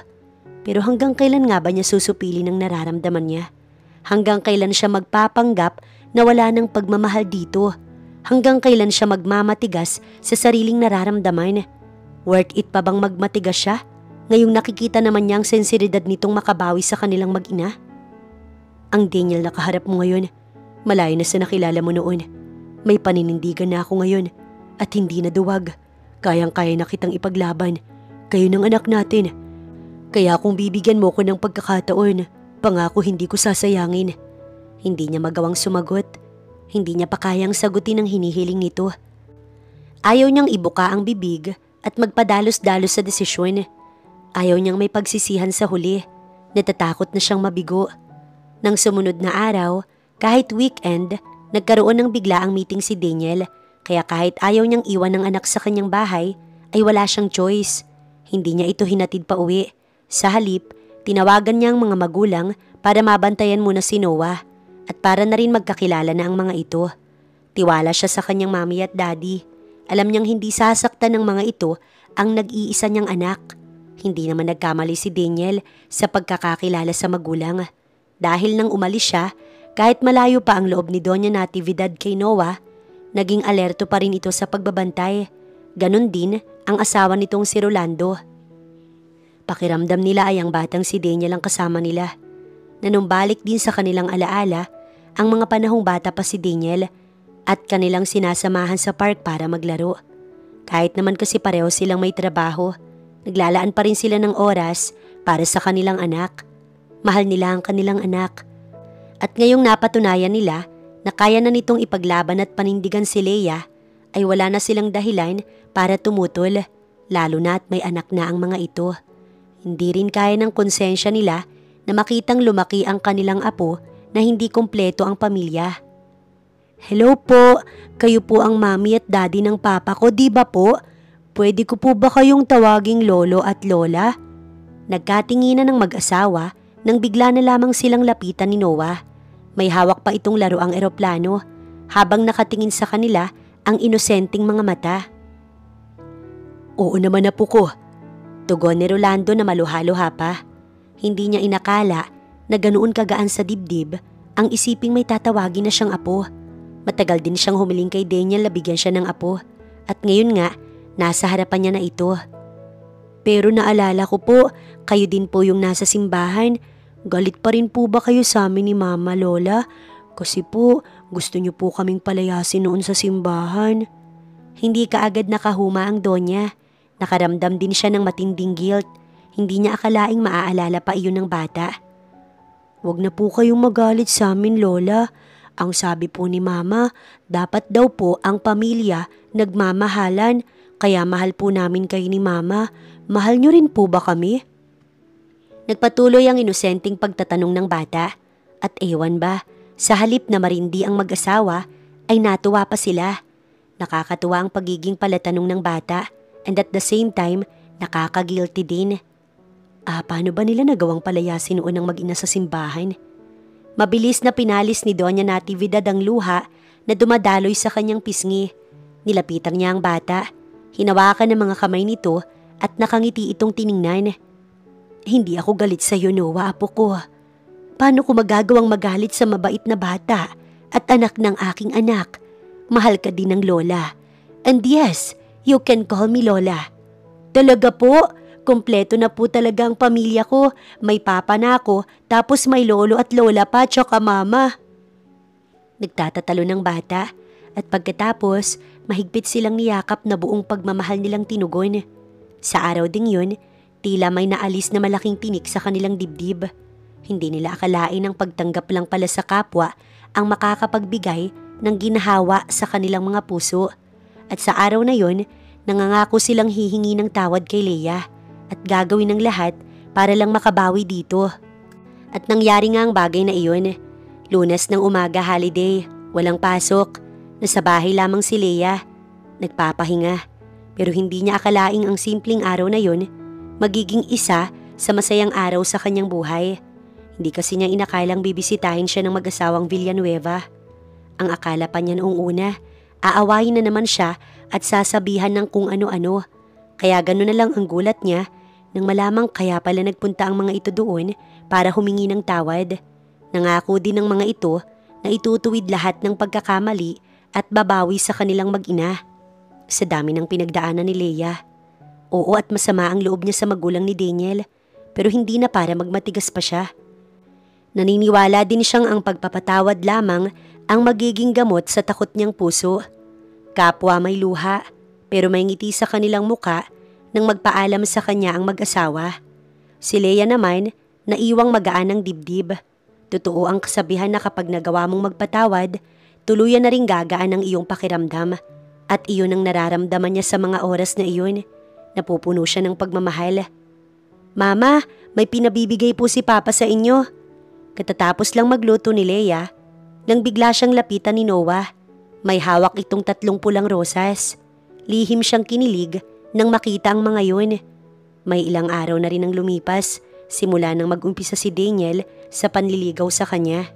Pero hanggang kailan nga ba niya susupili ng nararamdaman niya? Hanggang kailan siya magpapanggap na wala ng pagmamahal dito? Hanggang kailan siya magmamatigas sa sariling nararamdaman? Worth it pa bang magmatigas siya? Ngayong nakikita naman niya ang sensibilidad nitong makabawi sa kanilang mag-ina? Ang Daniel na kaharap mo ngayon, malayo na sa nakilala mo noon. May paninindigan na ako ngayon at hindi na duwag. Kayang-kaya na kitang ipaglaban. Kayo ng anak natin. Kaya kung bibigyan mo ko ng pagkakataon, pangako hindi ko sasayangin. Hindi niya magawang sumagot. Hindi niya pa kayang sagutin ang hinihiling nito. Ayaw niyang ibuka ang bibig at magpadalos-dalos sa desisyon. Ayaw niyang may pagsisihan sa huli. Natatakot na siyang mabigo. Nang sumunod na araw, kahit weekend, nagkaroon ng biglaang meeting si Daniel. Kaya kahit ayaw niyang iwan ng anak sa kanyang bahay, ay wala siyang choice. Hindi niya ito hinatid pa uwi. Sa halip, tinawagan niya ang mga magulang para mabantayan muna si Noah at para na rin magkakilala na ang mga ito. Tiwala siya sa kanyang mami at daddy. Alam niyang hindi sasaktan ng mga ito ang nag-iisa niyang anak. Hindi naman nagkamali si Daniel sa pagkakakilala sa magulang. Dahil nang umalis siya, kahit malayo pa ang loob ni Doña Natividad kay Noah, naging alerto pa rin ito sa pagbabantay. Ganon din ang asawa nitong si Rolando. Pakiramdam nila ay ang batang si Daniel ang kasama nila. Nanumbalik din sa kanilang alaala ang mga panahong bata pa si Daniel at kanilang sinasamahan sa park para maglaro. Kahit naman kasi pareho silang may trabaho, naglalaan pa rin sila ng oras para sa kanilang anak. Mahal nila ang kanilang anak. At ngayong napatunayan nila na kaya na nitong ipaglaban at panindigan si Leia, ay wala na silang dahilan para tumutol, lalo na at may anak na ang mga ito. Hindi rin kaya ng konsensya nila na makitang lumaki ang kanilang apo na hindi kumpleto ang pamilya. Hello po, kayo po ang mami at daddy ng papa ko, di ba po? Pwede ko po ba kayong tawaging lolo at lola? Nagkatinginan ng mag-asawa nang bigla na lamang silang lapitan ni Noah. May hawak pa itong laruang eroplano habang nakatingin sa kanila ang inosenteng mga mata. Oo naman na po ko, tugon ni Rolando na maluha-luha pa. Hindi niya inakala na ganoon kagaan sa dibdib ang isiping may tatawagin na siyang apo. Matagal din siyang humiling kay Daniel na bigyan siya ng apo at ngayon nga nasa harapan niya na ito. Pero naalala ko po, kayo din po yung nasa simbahan. Galit pa rin po ba kayo sa amin ni Mama Lola? Kasi po gusto niyo po kaming palayasin noon sa simbahan. Hindi kaagad nakahuma ang Donya. Nakaramdam din siya ng matinding guilt. Hindi niya akalaing maaalala pa iyon ng bata. Huwag na po kayong magalit sa amin, Lola. Ang sabi po ni Mama, dapat daw po ang pamilya nagmamahalan, kaya mahal po namin kayo ni Mama. Mahal niyo rin po ba kami? Nagpatuloy ang inosenteng pagtatanong ng bata at ewan ba, sa halip na marindi ang mag-asawa ay natuwa pa sila. Nakakatuwa ang pagiging palatanong ng bata and at the same time nakaka-guilty din. Paano ba nila nagawang palayasin noon ang mag-ina sa simbahan? Mabilis na pinalis ni Doña Natividad ang luha na dumadaloy sa kanyang pisngi. Nilapitan niya ang bata, hinawakan ng mga kamay nito at nakangiti itong tiningnan. Hindi ako galit sa iyo, Noah, apo ko. Paano ko magagawang magalit sa mabait na bata at anak ng aking anak? Mahal ka din ng lola. And yes, you can call me Lola. Talaga po? Kompleto na po talaga ang pamilya ko. May papa na ako, tapos may lolo at lola pa, tsaka mama. Nagtatatalo ng bata at pagkatapos mahigpit silang niyakap na buong pagmamahal nilang tinugon. Sa araw ding yun, tila may naalis na malaking tinik sa kanilang dibdib. Hindi nila akalain ang pagtanggap lang pala sa kapwa ang makakapagbigay ng ginhawa sa kanilang mga puso. At sa araw na yun, nangangako silang hihingi ng tawad kay Leia at gagawin ng lahat para lang makabawi dito. At nangyari nga ang bagay na iyon. Lunes ng umaga holiday, walang pasok, nasa bahay lamang si Leia. Nagpapahinga, pero hindi niya akalaing ang simpleng araw na yun magiging isa sa masayang araw sa kanyang buhay. Hindi kasi niya inakalang bibisitahin siya ng mag-asawang Villanueva. Ang akala pa niya noong una, aawayin na naman siya at sasabihan ng kung ano-ano. Kaya gano'n na lang ang gulat niya nang malamang kaya pala nagpunta ang mga ito doon para humingi ng tawad. Nangako din ng mga ito na itutuwid lahat ng pagkakamali at babawi sa kanilang mag-ina. Sa dami ng pinagdaanan ni Leia. Oo, at masama ang loob niya sa magulang ni Daniel, pero hindi na para magmatigas pa siya. Naniniwala din siyang ang pagpapatawad lamang ang magiging gamot sa takot niyang puso. Kapwa may luha, pero may ngiti sa kanilang muka nang magpaalam sa kanya ang mag-asawa. Si Leia naman, naiwang magaan ang dibdib. Totoo ang kasabihan na kapag nagawa mong magpatawad, tuluyan na ring gagaan ang iyong pakiramdam. At iyon ang nararamdaman niya sa mga oras na iyon. Napupuno siya ng pagmamahal. Mama, may pinabibigay po si Papa sa inyo. Katatapos lang magluto ni Leia, nang bigla siyang lapitan ni Noah. May hawak itong 3 pulang rosas. Lihim siyang kinilig nang makita ang mga yun. May ilang araw na rin ang lumipas simula nang mag-umpisa si Daniel sa panliligaw sa kanya.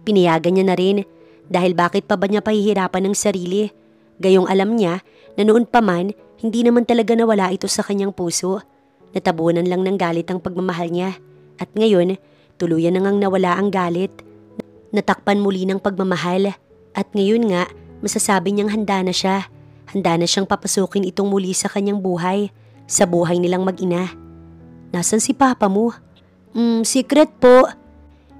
Pinayagan niya na rin dahil bakit pa ba niya pahihirapan ng sarili? Gayong alam niya na noon pa man hindi naman talaga nawala ito sa kanyang puso. Natabunan lang ng galit ang pagmamahal niya at ngayon tuluyan na ngang nawala ang galit. Natakpan muli ng pagmamahal at ngayon nga masasabi niyang handa na siya. Handa na siyang papasukin itong muli sa kanyang buhay, sa buhay nilang mag-ina. Nasaan si papa mo? Secret po.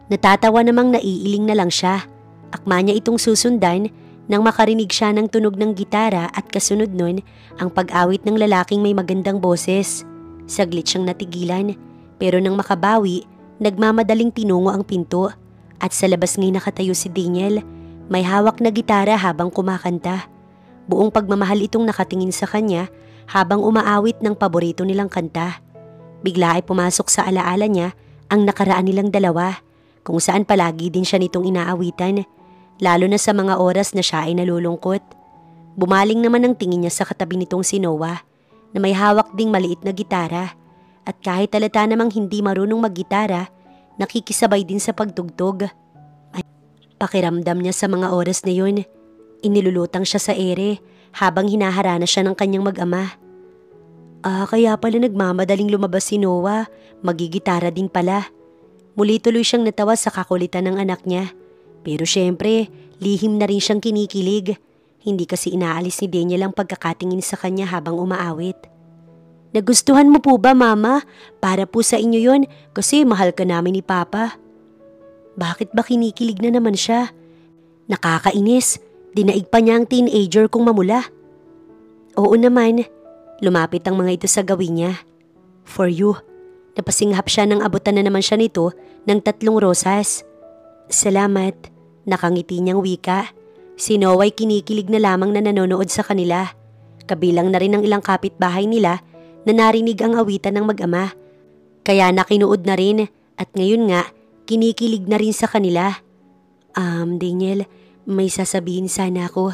Natatawa namang naiiling na lang siya. Akma niya itong susundan nang makarinig siya ng tunog ng gitara at kasunod nun ang pag-awit ng lalaking may magandang boses. Saglit siyang natigilan pero nang makabawi, nagmamadaling tinungo ang pinto at sa labas ngay nakatayo si Daniel. May hawak na gitara habang kumakanta. Buong pagmamahal itong nakatingin sa kanya habang umaawit ng paborito nilang kanta. Bigla ay pumasok sa alaala niya ang nakaraan nilang dalawa kung saan palagi din siya nitong inaawitan, lalo na sa mga oras na siya ay nalulungkot. Bumaling naman ang tingin niya sa katabi nitong si Noah na may hawak ding maliit na gitara at kahit halata namang hindi marunong maggitara, nakikisabay din sa pagtugtog. Ay, pakiramdam niya sa mga oras na yun, inilulutang siya sa ere habang hinaharana siya ng kanyang mag-ama. Kaya pala nagmamadaling lumabas si Noah, magigitara din pala. Muli tuloy siyang natawa sa kakulitan ng anak niya. Pero syempre, lihim na rin siyang kinikilig. Hindi kasi inaalis ni Daniel ang pagkakatingin sa kanya habang umaawit. Nagustuhan mo po ba, Mama? Para po sa inyo yon kasi mahal ka namin ni Papa. Bakit ba kinikilig na naman siya? Nakakainis. Dinaig pa niya ang teenager kong mamula. Oo naman. Lumapit ang mga ito sa gawin niya. For you. Napasinghap siya nang abutan na naman siya nito ng 3 rosas. Salamat. Nakangiti niyang wika. Si Noah ay kinikilig na lamang na nanonood sa kanila. Kabilang na rin ang ilang kapitbahay nila na narinig ang awitan ng mag-ama. Kaya nakinuod na rin at ngayon nga kinikilig na rin sa kanila. Daniel, may sasabihin sana ako.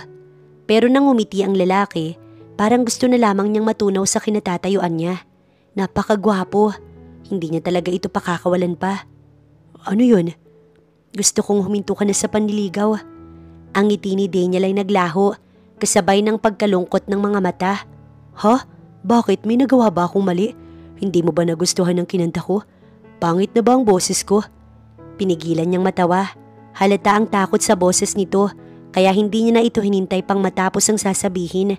Pero nang umiti ang lalaki, parang gusto na lamang niyang matunaw sa kinatatayuan niya. Napakagwapo. Hindi niya talaga ito pakakawalan pa. Ano yun? Gusto kong huminto ka na sa panliligaw. Ang ngiti ni Daniel ay naglaho, kasabay ng pagkalungkot ng mga mata. Ha? Bakit? May nagawa ba akong mali? Hindi mo ba nagustuhan ng kinanta ko? Pangit na ba ang boses ko? Pinigilan niyang matawa. Halata ang takot sa boses nito, kaya hindi niya na ito hinintay pang matapos ang sasabihin.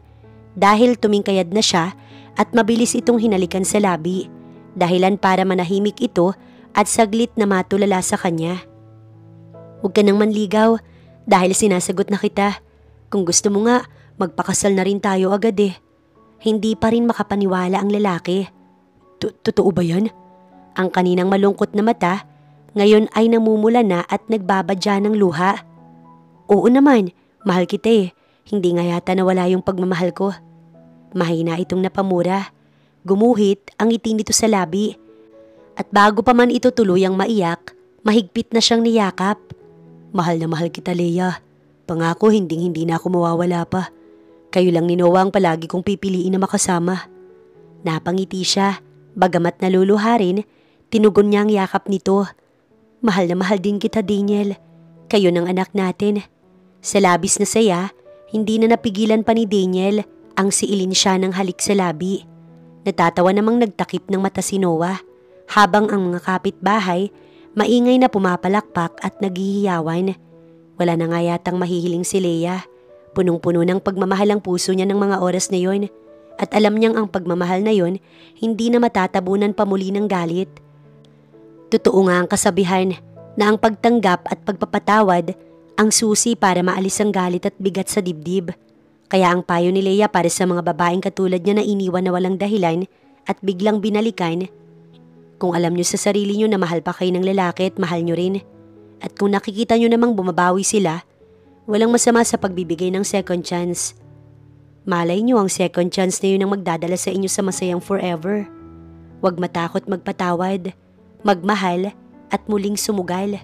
Dahil tumingkayad na siya at mabilis itong hinalikan sa labi. Dahilan para manahimik ito at saglit na matulala sa kanya. Huwag ka nang manligaw dahil sinasagot na kita. Kung gusto mo nga, magpakasal na rin tayo agad eh. Hindi pa rin makapaniwala ang lalaki. Totoo ba yan? Ang kaninang malungkot na mata, ngayon ay namumula na at nagbabadya ng luha. Oo naman, mahal kita eh. Hindi nga yata nawala yung pagmamahal ko. Mahina itong napamura. Gumuhit ang ngiti nito sa labi. At bago pa man ito tuluyang maiyak, mahigpit na siyang niyakap. Mahal na mahal kita, Leia. Pangako hindi na ako mawawala pa. Kayo lang ni Noah ang palagi kong pipiliin na makasama. Napangiti siya, bagamat naluluha rin, tinugon niya ang yakap nito. Mahal na mahal din kita, Daniel. Kayo ng anak natin. Sa labis na saya, hindi na napigilan pa ni Daniel ang siilin siya ng halik sa labi. Natatawa namang nagtakip ng mata si Noah habang ang mga kapitbahay maingay na pumapalakpak at naghihiyawan. Wala na nga yatang mahihiling si Leia. Punong-puno ng pagmamahal ang puso niya ng mga oras na yon at alam niyang ang pagmamahal na yon hindi na matatabunan pa muli ng galit. Totoo nga ang kasabihan na ang pagtanggap at pagpapatawad ang susi para maalis ang galit at bigat sa dibdib. Kaya ang payo ni Leia para sa mga babaeng katulad niya na iniwan na walang dahilan at biglang binalikan, kung alam niyo sa sarili niyo na mahal pa kayo ng lalaki at mahal niyo rin, at kung nakikita niyo namang bumabawi sila, walang masama sa pagbibigay ng second chance. Malay niyo ang second chance na yun ang magdadala sa inyo sa masayang forever. Huwag matakot magpatawad, magmahal at muling sumugal.